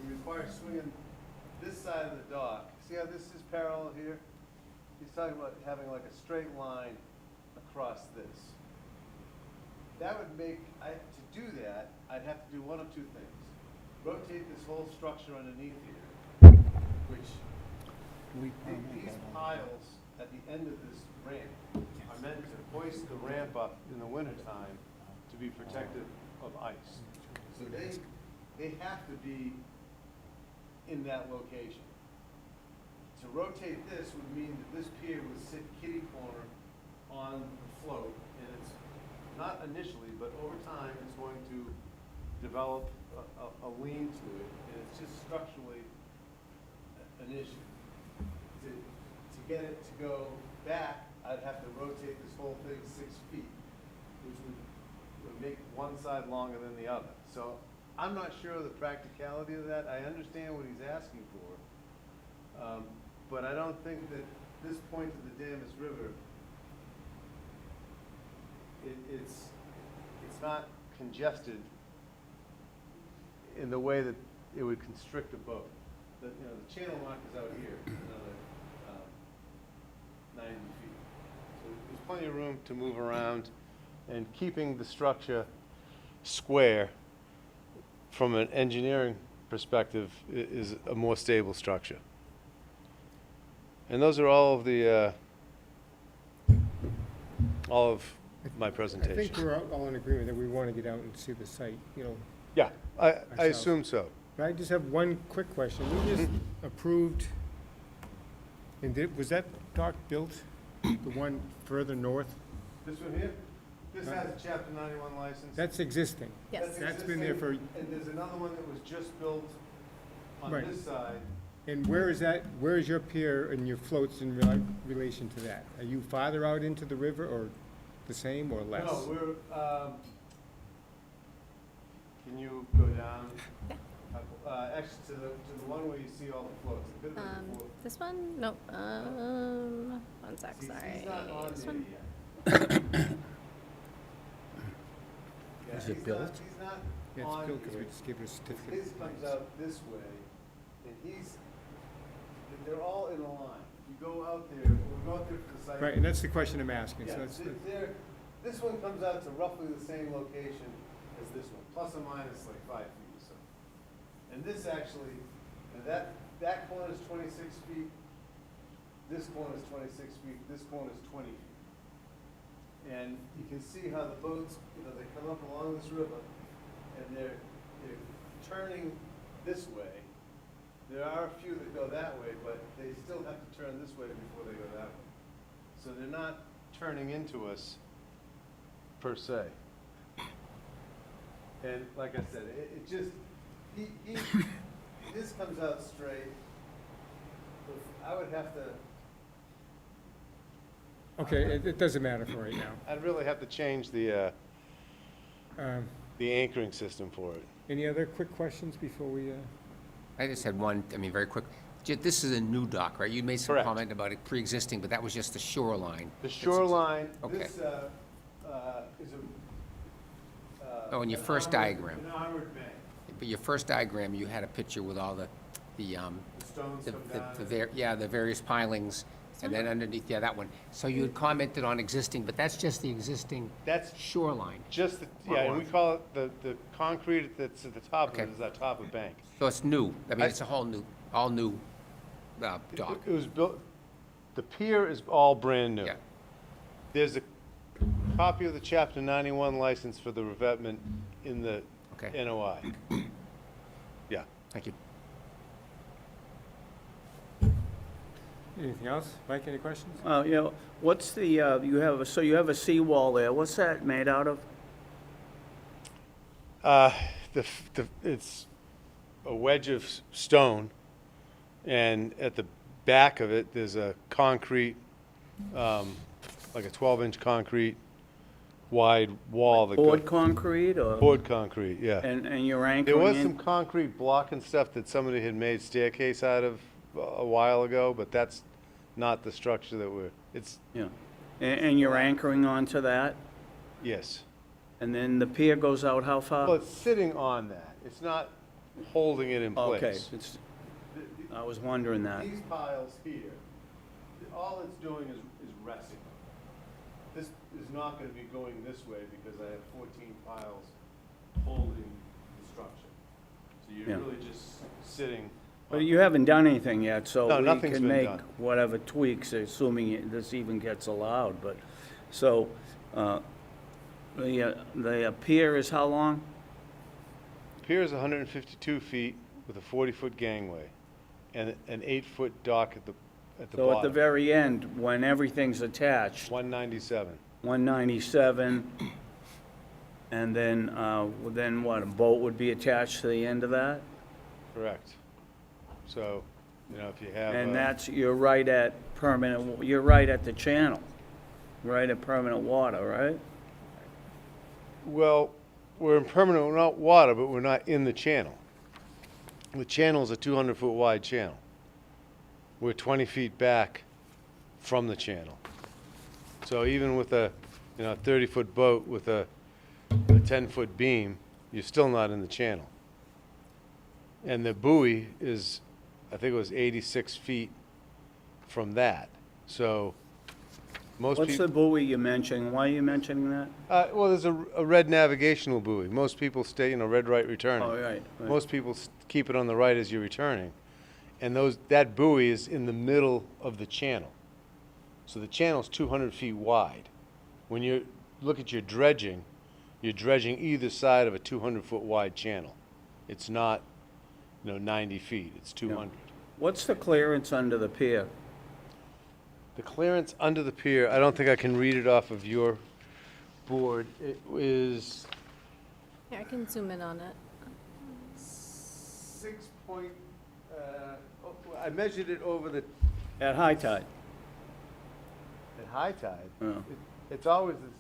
requires swinging this side of the dock. See how this is parallel here? He's talking about having like a straight line across this. That would make, to do that, I'd have to do one of two things. Rotate this whole structure underneath here, which these piles at the end of this ramp are meant to hoist the ramp up in the wintertime to be protective of ice. So they have to be in that location. To rotate this would mean that this pier would sit kitty corner on the float, and it's not initially, but over time, it's going to develop a lean to it, and it's just structurally an issue. To get it to go back, I'd have to rotate this whole thing 6 feet, which would make one side longer than the other. So I'm not sure of the practicality of that. I understand what he's asking for, but I don't think that this point of the Damus River, it's not congested in the way that it would constrict a boat. The channel mark is out here, another 90 feet. So there's plenty of room to move around, and keeping the structure square from an engineering perspective is a more stable structure. And those are all of the all of my I presentation. think we're all in agreement that we want to get out and see the site, Yeah, I ourselves. assume so. But I just have one quick question. We just approved, and was that dock built, the one further north? This one here, this has a Chapter 91 license. That's existing. Yes. That's been there for, And there's another one that was just built on Right. this side. and where is your pier and your floats in relation to that? Are you farther out into the river, or the same, or less? No, we're, can you go down? Actually, to the one where you see all the floats. A bit before. This one? Nope. One sec, He's sorry. not on This there one? yet. Yeah, Is it he's built? not- He's not Yeah, on it's built because here. we just gave it a certificate. His comes out this way, and they're all in a line. You go out there, we'll go out there for the site. Right, and that's the question I'm asking, so Yeah, that's, this one comes out to roughly the same location as this one, plus or minus like 5 feet or so. And this actually, that corner is 26 feet, this corner is 26 feet, this corner is 20 feet. And you can see how the boats, they come up along this river, and they're turning this way, There are a few that go that way, but they still have to turn this way before they go that way. So they're not turning into us per se. And like I said, it just, this comes out straight. I would have to, Okay, it doesn't matter for right now. I'd really have to change the Um, anchoring system for it. Any other quick questions before we, I just had one, I mean, very quick. This is a new dock, right? You made some Correct. comment about it pre-existing, but that was just the shoreline. The shoreline, Okay. this is a. Oh, in your an first armored- diagram. An armored bank. But your first diagram, you had a picture with all the, The stones come down. the various pilings, and then underneath, yeah, that one. So you had commented on existing, but that's just the existing That's shoreline. just, and we call it, the concrete that's at the top of it Okay. is that top of bank. So it's new. I mean, it's a whole new, all new dock. It was built, the pier is all brand new. Yeah. There's a copy of the Chapter 91 license for the revetment in the Okay. NOI. Yeah. Thank you. anything else? Mike, any questions? What's the, you have a seawall there. What's that made out of? It's a wedge of stone, and at the back of it, there's a concrete, like a 12-inch concrete wide wall that Board goes. concrete or? Board concrete, yeah. And you're There anchoring was in? some concrete block and stuff that somebody had made staircase out of a while ago, but that's not the structure that it's, Yeah. And you're anchoring onto that? yes. And then the pier goes out how far? Well, it's sitting on that. It's not holding it in place. Okay, I was wondering that. These piles here, all it's doing is resting. This is not gonna be going this way because I have 14 piles holding the structure. So Yeah. you're really just sitting. But you haven't done anything yet, so No, we nothing's can been make done. whatever tweaks, assuming this even gets allowed, but, so, the pier is how long? Pier is 152 feet with a 40-foot gangway and an 8-foot dock at the So at the bottom. very end, when everything's attached, 197. 197, and then what, a boat would be attached to the end of that? Correct. So, if you have. And you're right at the channel, right at permanent water, right? Well, we're in permanent, not water, but we're not in the channel. The channel's a 200-foot wide channel. We're 20 feet back from the channel. So even with a 30-foot boat with a 10-foot beam, you're still not in the channel. And the buoy is, I think it was 86 feet from that. So most What's people. the buoy you're mentioning? Why are you mentioning that? Well, there's a red navigational buoy. Most people stay, red, right, returning. Oh, right. Most people keep it on the right as you're returning. And that buoy is in the middle of the channel. So the channel's 200 feet wide. When you look at your dredging, you're dredging either side of a 200-foot wide channel. It's not, 90 feet, it's 200. What's the clearance under the pier? The clearance under the pier, I don't think I can read it off of your board. It is Here, I can zoom in on it. 6 point, I measured it over the, At high tide? at high tide. Yeah. It's always this,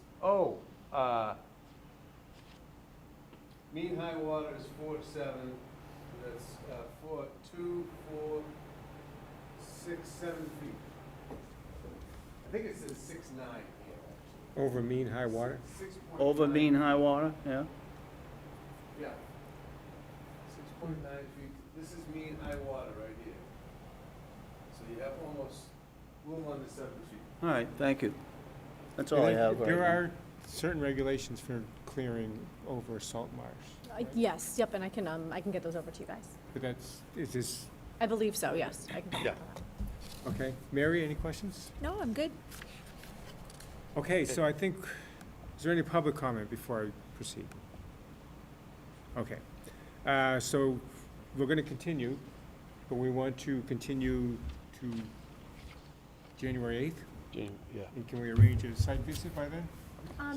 mean high water is 4 to 7, that's 2, 4, 6, 7 feet. I think it says 6'9" here. Over mean high water? 6.9. Over mean high water, yeah? Yeah. 6.9 feet. This is mean high water right here. So you have almost a little under 7 feet. All right, thank you. That's all I have right There now. are certain regulations for clearing over salt marsh, Yes, yep, and I can get those over to you guys. but is this, I believe so, yes. I can. Yeah. okay. Mary, any questions? No, I'm good. Okay, so I think, is there any public comment before I proceed? Okay. So we're going to continue but we want to continue to January 8th? Yeah. And can we arrange a site visit by then?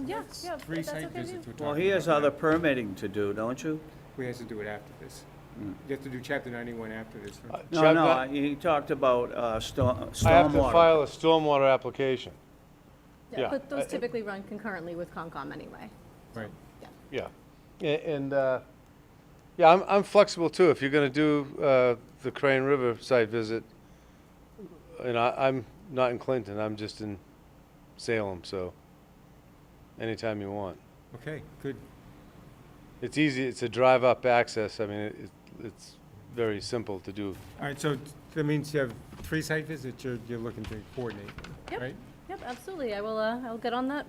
Yeah, That's yeah, three if that's site okay with you. visits we're Well, talking he has about. other permitting to do, don't you? We have to do it after this. You have to do chapter 91 after this. right? No, he talked about I have to stormwater. file a stormwater application. Yeah. But those typically run concurrently with Concom anyway. Right. Yeah. Yeah, I'm flexible too. If you're gonna do the Crane River site visit, and I'm not in Clinton, I'm just in Salem, so anytime you want. Okay, good. It's easy, it's a drive-up access. I mean, it's very simple to do. All right, so that means you have 3 site visits you're looking to coordinate, Yep. right? Yep, absolutely. I'll get on that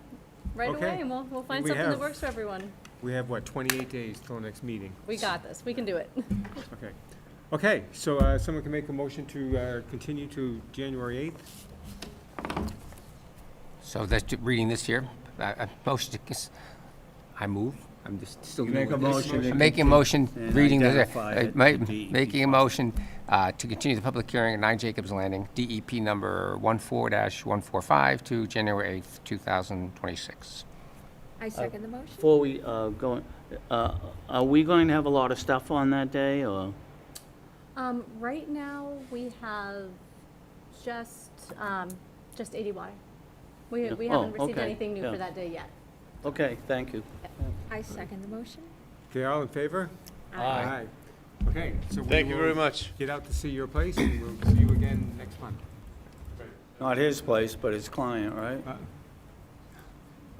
right Okay. away and we'll find We something that have- works for everyone. We have, what, 28 days till next meeting? We got this. We can do it. Okay. Okay, so someone can make a motion to continue to January 8th? So that's reading this here. Motion to, I move. I'm just still You new make a with this. motion to I'm making a motion, and reading this, identify it, DEP making a motion to continue the public hearing at 9 Jacobs Landing, DEP number 14-145 to January 8th, 2026. I second the motion. Before we go, are we going to have a lot of stuff on that day, or? Right now, we have just 80Y. We Yeah. haven't Oh, received okay. anything new Yeah. for that day yet. Okay, thank you. I second the motion. Okay, all in favor? Aye. Okay, so we Thank you very will much. get out to see your place, and we'll see you again next month. Not his place, but his client, right?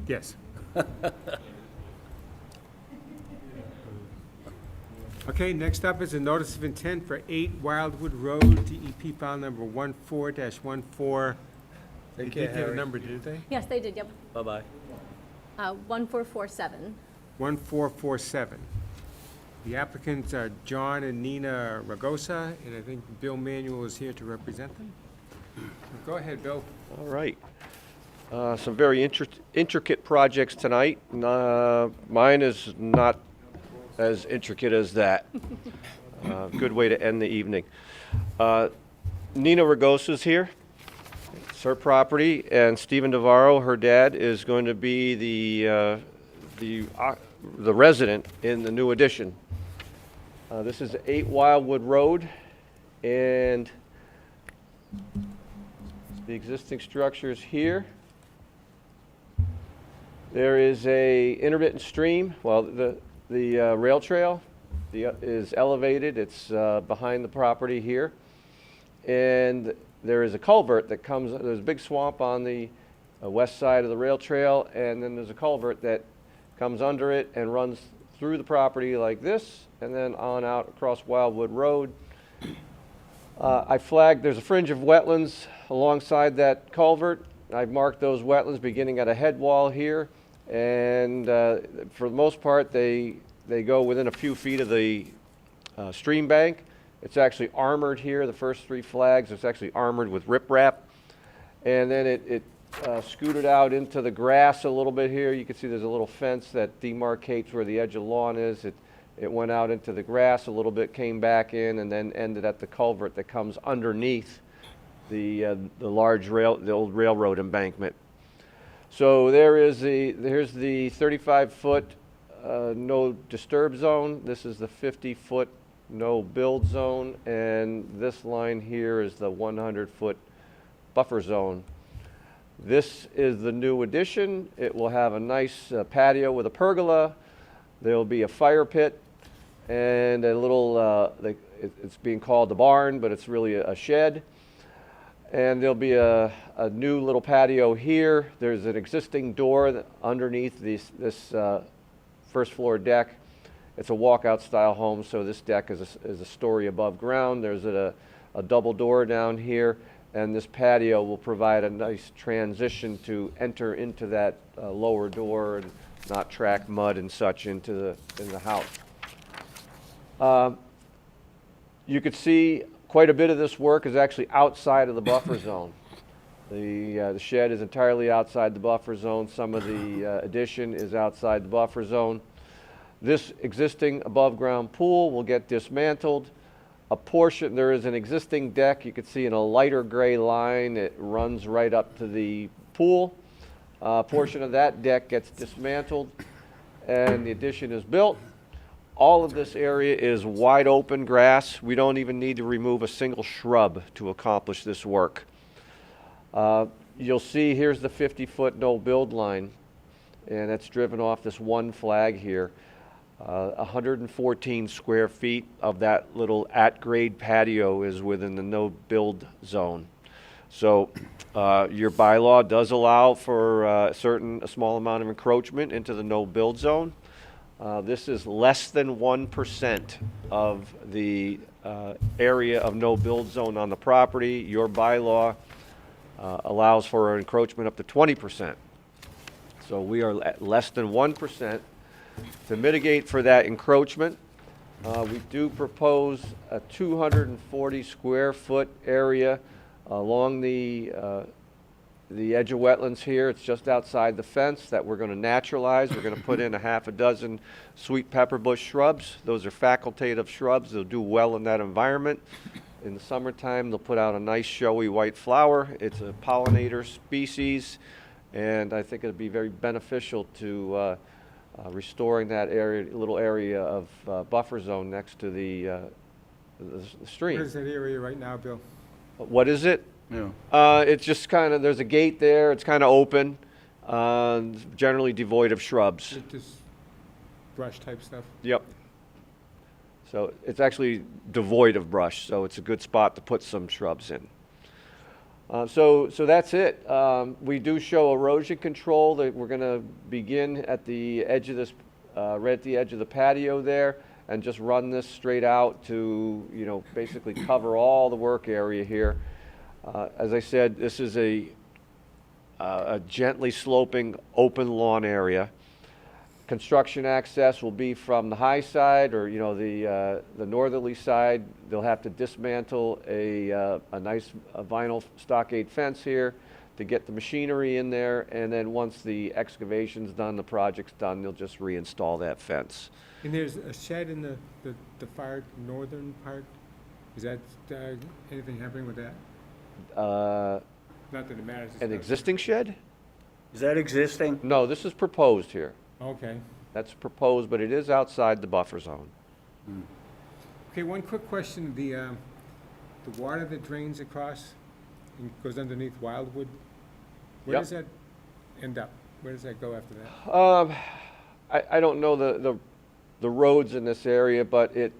Yes. Okay, next up is a notice of intent for 8 Wildwood Road, DEP file number 14-14. They care, did have a Harry. number, didn't they? Yes, they did, yep. Bye-bye. 1447. 1447. The applicants are John and Nina Ragosa, and I think Bill Manuel is here to represent them. Go ahead, Bill. All right. Some very intricate projects tonight. Mine is not as intricate as that. Good way to end the evening. Nina Ragosa's here. It's her property, and Stephen Navarro, her dad, is going to be the resident in the new addition. This is 8 Wildwood Road, and the existing structures here. There is a intermittent stream. Well, the rail trail is elevated. It's behind the property here, and there is a culvert that comes. There's a big swamp on the west side of the rail trail, and then there's a culvert that comes under it and runs through the property like this, and then on out across Wildwood Road. I flagged, there's a fringe of wetlands alongside that culvert. I've marked those wetlands beginning at a head wall here, and for the most part, they go within a few feet of the stream bank. It's actually armored here, the first 3 flags, it's actually armored with riprap. And then it scooted out into the grass a little bit here. You can see there's a little fence that demarcates where the edge of the lawn is. It went out into the grass a little bit, came back in, and then ended at the culvert that comes underneath the old railroad embankment. So here's the 35-foot no disturb zone. This is the 50-foot no build zone, and this line here is the 100-foot buffer zone. This is the new addition. It will have a nice patio with a pergola. There will be a fire pit and a little, it's being called the barn, but it's really a shed. And there'll be a new little patio here. There's an existing door underneath this first floor deck. It's a walkout style home, so this deck is a story above ground. There's a double door down here, and this patio will provide a nice transition to enter into that lower door and not track mud and such into the house. You could see quite a bit of this work is actually outside of the buffer zone. The shed is entirely outside the buffer zone. Some of the addition is outside the buffer zone. This existing above-ground pool will get dismantled. a portion, there is an existing deck, you can see in a lighter gray line, it runs right up to the pool. A portion of that deck gets dismantled and the addition is built. All of this area is wide open grass. We don't even need to remove a single shrub to accomplish this work. You'll see here's the 50-foot no build line, and it's driven off this one flag here. 114 square feet of that little at-grade patio is within the no-build zone. So your bylaw does allow for a small amount of encroachment into the no-build zone. This is less than 1% of the area of no-build zone on the property. Your bylaw allows for an encroachment up to 20%. So we are at less than 1%. To mitigate for that encroachment, we do propose a 240 square foot area along the edge of wetlands here. It's just outside the fence that we're going to naturalize. We're going to put in a half a dozen sweet pepper bush shrubs. Those are facultative shrubs. They'll do well in that environment. In the summertime, they'll put out a nice showy white flower. It's a pollinator species, and I think it'll be very beneficial to restoring that area, little area of buffer zone next to the stream. What is that area right now, Bill? What is it? Yeah. It's just kind of, there's a gate there, it's kind of open, generally devoid of shrubs. Just brush type stuff? Yep. So it's actually devoid of brush, so it's a good spot to put some shrubs in. So that's it. We do show erosion control that we're going to begin at the edge of this, right at the edge of the patio there, and just run this straight out to, you know, basically cover all the work area here. As I said, this is a gently sloping open lawn area. Construction access will be from the high side, or, you know, the northerly side. They'll have to dismantle a nice vinyl stockade fence here to get the machinery in there, and then once the excavation's done, the project's done, they'll just reinstall that fence. And there's a shed in the far northern part? Is that, anything happening with that? Not that it matters. it's An not- existing shed? Is that existing? No, this is proposed here. Okay. That's proposed, but it is outside the buffer zone. Okay, one quick question. The water that drains across and goes underneath Wildwood, where Yep. does that end up? Where does that go after that? I don't know the roads in this area, but it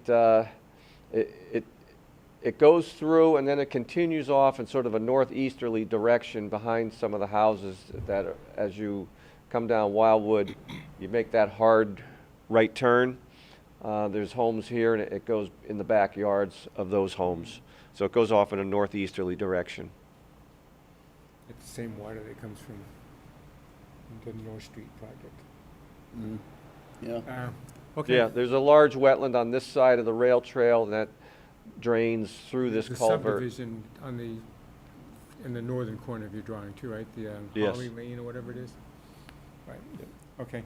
goes through and then it continues off in sort of a northeasterly direction behind some of the houses that are, as you come down Wildwood, you make that hard right turn. There's homes here and it goes in the backyards of those homes. So it goes off in a northeasterly direction. It's the same water that comes from the North Street project. Yeah. Okay. Yeah, there's a large wetland on this side of the rail trail that drains through this The culvert. subdivision in the northern corner of your drawing too, right? The Yes. Holly Lane or whatever it is? Right, okay.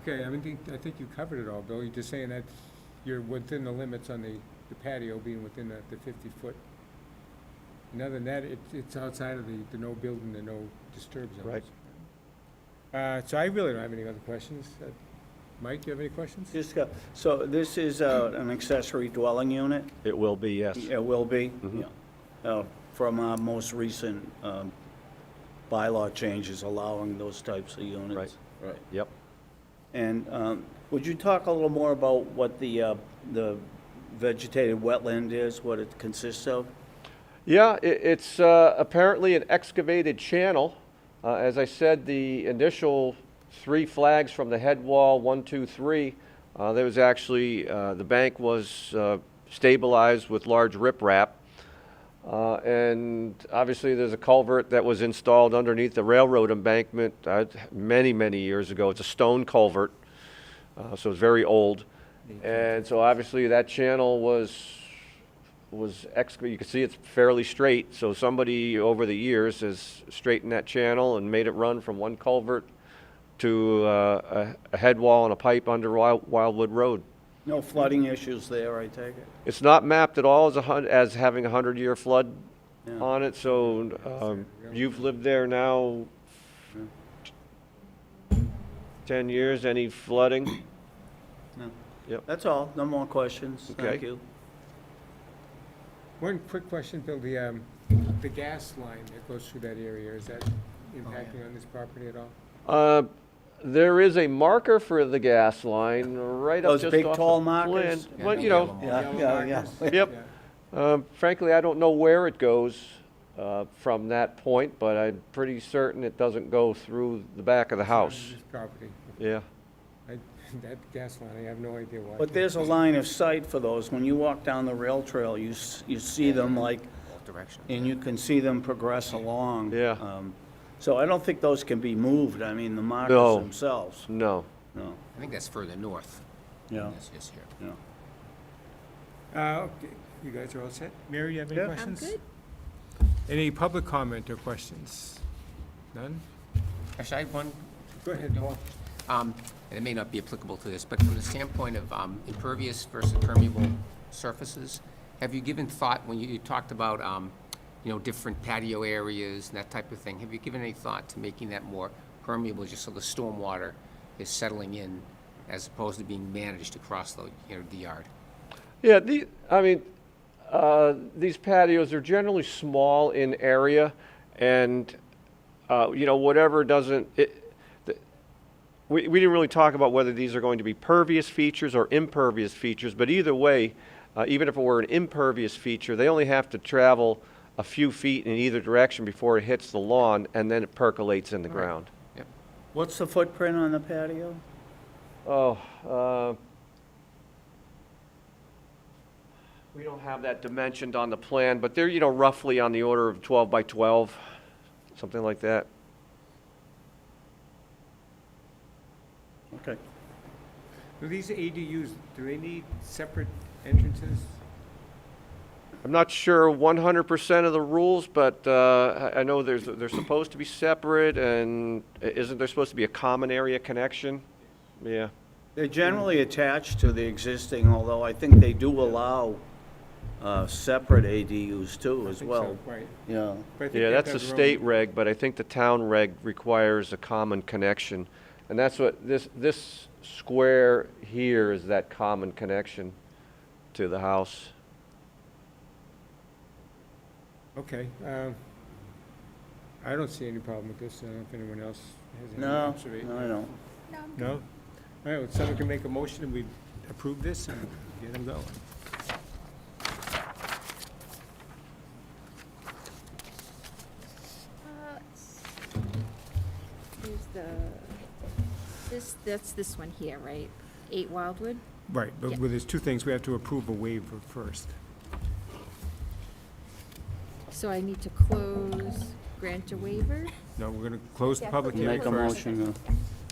Okay, I think you covered it all, Bill. You're just saying that you're within the limits on the patio being within the 50-foot. And other than that, it's outside of the no building, the no disturb zones. Right. So I really don't have any other questions. Mike, you have any questions? Just go, so this is an accessory dwelling unit? It will be, yes. It will be? Mhm. Yeah. From our most recent bylaw changes allowing those types of units? Right. Yep. And would you talk a little more about what the vegetated wetland is, what it consists of? Yeah, it's apparently an excavated channel. As I said, the initial 3 flags from the head wall, 1, 2, 3, there was actually, the bank was stabilized with large riprap. And obviously there's a culvert that was installed underneath the railroad embankment many, many years ago. It's a stone culvert, so it's very old. And so obviously that channel was excavated. You can see it's fairly straight, so somebody over the years has straightened that channel and made it run from one culvert to a head wall and a pipe under Wildwood Road. No flooding issues there, I take it? It's not mapped at all as having a 100-year flood Yeah. on it, so you've lived there now 10 years, any flooding? No. Yep. That's all, no more questions. Thank Okay. you. One quick question, Bill, the gas line that goes through that area, is that impacting on this property at all? There is a marker for the gas line right up Those just big, off tall the markers? plan. Well, you know, Yeah. yep. Frankly, I don't know where it goes from that point, but I'm pretty certain it doesn't go through the back of the house. This property. Yeah. That gas line, I have no idea why. But there's a line of sight for those. When you walk down the rail trail, you see them like, Direction. and you can see them progress along. Yeah. So I don't think those can be moved, I mean, the markers No. themselves. No. No, I think that's further north. yeah, This is here. yeah. Okay, you guys are all set? Mary, you have any Yeah. I'm questions? good. Any public comment or questions? None? Actually, I have one. Go ahead, Paul. And it may not be applicable to this, but from the standpoint of impervious versus permeable surfaces, have you given thought, when you talked about, different patio areas and that type of thing, have you given any thought to making that more permeable, just so the storm water is settling in as opposed to being managed across the yard? Yeah, these patios are generally small in area, and, whatever doesn't, we didn't really talk about whether these are going to be pervious features or impervious features, but either way, even if it were an impervious feature, they only have to travel a few feet in either direction before it hits the lawn, and then it percolates in the ground. What's the footprint on the patio? We don't have that dimensioned on the plan, but they're, roughly on the order of 12 by 12, something like that. Okay. Do these ADUs, do they need separate entrances? I'm not sure 100% of the rules, but I know they're supposed to be separate, and isn't there supposed to be a common area connection? Yeah. They're generally attached to the existing, although I think they do allow separate ADUs too, as think well. so, right. Yeah. But I think Yeah, they have that's to the have their state own- reg, but I think the town reg requires a common connection. And that's what, this square here is that common connection to the house. Okay, I don't see any problem with this, I don't know if anyone else has any No, observation. no, I don't. No? All right, well, someone can make a motion and we approve this and get them going. That's this one here, right? 8 Wildwood? Right, but Yeah. well, there's two things, we have to approve a waiver first. So I need to grant a waiver? No, we're gonna close the Yeah, public put the hearing Make a first. motion.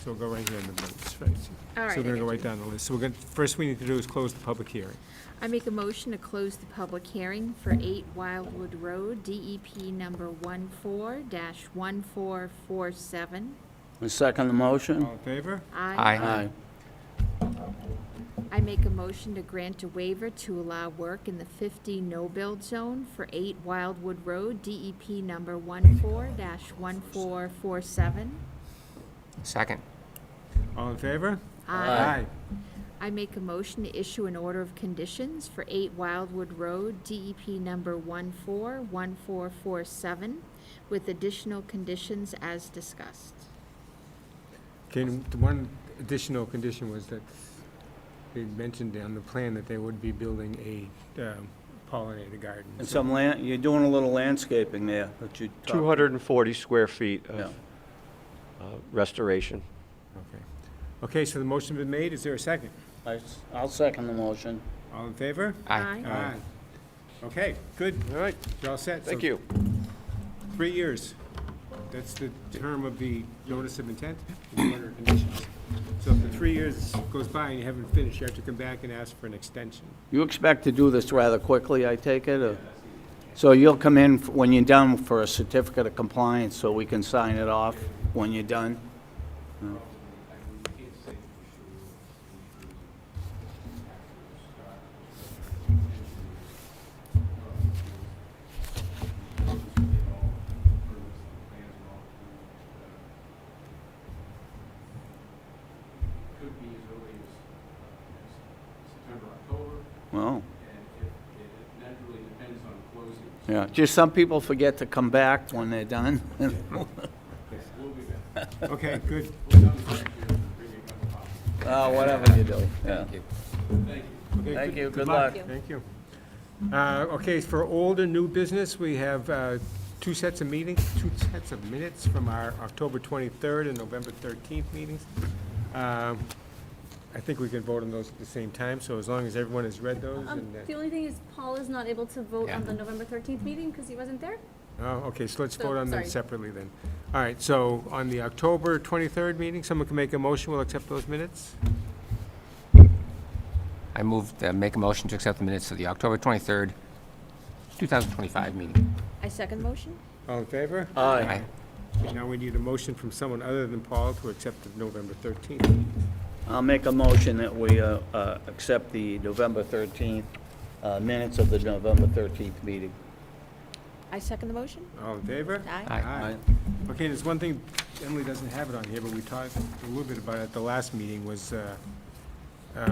So we'll go right here in the minutes, right? All So right, we're I gonna go got right you. down the list. So we're gonna, first we need to do is close the public hearing. I make a motion to close the public hearing for 8 Wildwood Road, DEP number 14-1447. I second the motion. All in favor? Aye. I make a motion to grant a waiver to allow work in the 50 no-build zone for 8 Wildwood Road, DEP number 14-1447. Second. All in favor? Aye. I make a motion to issue an order of conditions for 8 Wildwood Road, DEP number 14-1447, with additional conditions as discussed. Okay, the one additional condition was that they mentioned on the plan that they would be building a pollinator garden. And some land, you're doing a little landscaping there, that you talked. 240 square feet Yeah. of restoration. Okay. Okay, so the motion's been made, is there a second? I'll second the motion. All in favor? Aye. Aye. Okay, good, All right, you're all set. thank So you. 3 years, that's the term of the notice of intent, the order of conditions. So if the 3 years goes by and you haven't finished, you have to come back and ask for an extension. You expect to do this rather quickly, I take it? Or- So you'll come in when you're done for a certificate of compliance, so we can sign it off when you're done? Yeah, just some people forget to come back when they're done. Okay, good. Whatever you do, yeah. Thank you. Okay, Thank good- you, good luck. Thank you. Okay, for old and new business, we have two sets of minutes from our October 23rd and November 13th meetings. I think we can vote on those at the same time, so as long as everyone has read those and... The only thing is Paul is not able to vote on Yeah. the November 13th meeting because he wasn't there. Oh, okay, so let's So, vote on them sorry. separately then. All right, so on the October 23rd meeting, someone can make a motion, we'll accept those minutes? I move to make a motion to accept the minutes of the October 23rd, 2025 meeting. I second the motion. All in favor? Aye. Okay, now we need a motion from someone other than Paul to accept the November 13th. I'll make a motion that we accept the November 13th, minutes of the November 13th meeting. I second the motion. All in favor? Aye. Aye. Okay, there's one thing, Emily doesn't have it on here, but we talked a little bit about it at the last meeting, was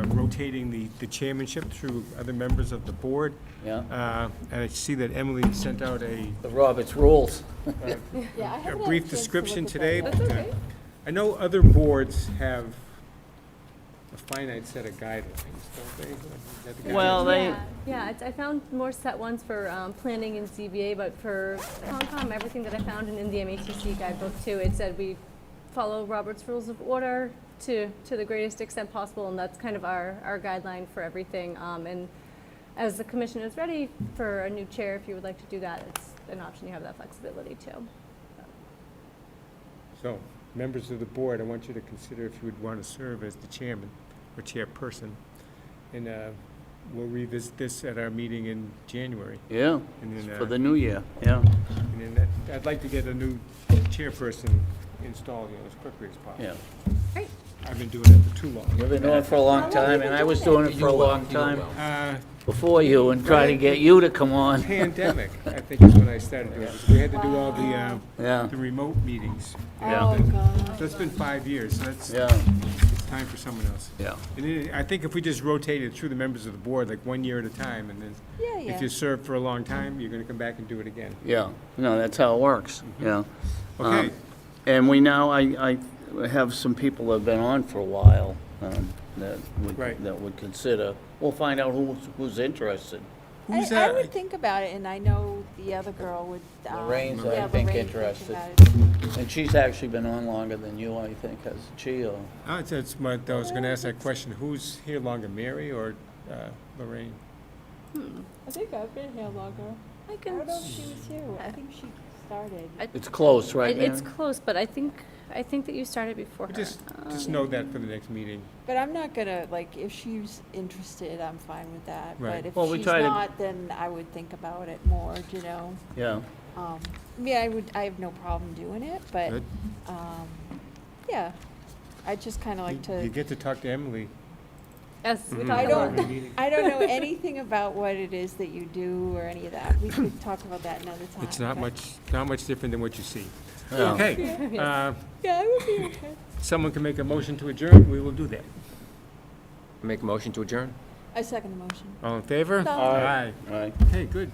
rotating the chairmanship through other members of the board. Yeah, And I see that Emily sent out a the Robert's rules. Yeah, a brief description today. That's but, okay. I know other boards have a finite set of guidelines, don't they? Is that the Well, guidelines? Yeah, I found more set ones for planning and ZBA, but for Concom, everything that I found and in the MATC guidebook too, it said we follow Robert's Rules of Order to the greatest extent possible, and that's kind of our guideline for everything. And as the commission is ready for a new chair, if you would like to do that, it's an option. You have that flexibility too. So, members of the board, I want you to consider if you would want to serve as the chairman or chairperson. And we'll revisit this at our meeting in January. Yeah, And then, for the new year, yeah. and then I'd like to get a new chairperson installed, as quickly as possible. Yeah. Great. I've been doing it for too long. You've been doing it for a long time, and I was doing it for a long time Uh, before you, and trying to get you to come on. Pandemic, I think is when I started doing it. We had to do all Yeah, the remote meetings. Yeah. So it's been 5 years, so that's, yeah, it's time for someone else. yeah. And then I think if we just rotated through the members of the board, like 1 year at a time, and then Yeah, if you serve for a long time, you're gonna come back and do it again. Yeah, no, that's how it works, yeah. Okay, And we now, I have some people that have been on for a while, Right. that would consider, we'll find out who's interested. who's I that? would think about it, and I know the other girl would. Lorraine's, I yeah, think, Lorraine interested. about it. And she's actually been on longer than you, I think, hasn't she, or? I was gonna ask that question, who's here longer, Mary or Lorraine? I think I've been here longer. I can. if she was here. I think she started. It's close, right, It's Mary? close, but I think that you started before her. Just know that for the next meeting. But I'm not gonna, like, if she's interested, I'm fine with that. Right. But if Well, we she's try to- not, then I would think about it more, you know? Yeah, Yeah, I have no problem doing it, but, Good. yeah. I just kinda like You to, get to talk to Emily. Yes, we Mhm. talked I about don't- it. Meeting. I don't know anything about what it is that you do or any of that. We could talk about that another time. It's not but- much different than what you see. yeah. Okay, Yeah, I would be okay. someone can make a motion to adjourn, we will do that. Make a motion to adjourn? I second the motion. All in favor? No. Aye. Right. Okay, good.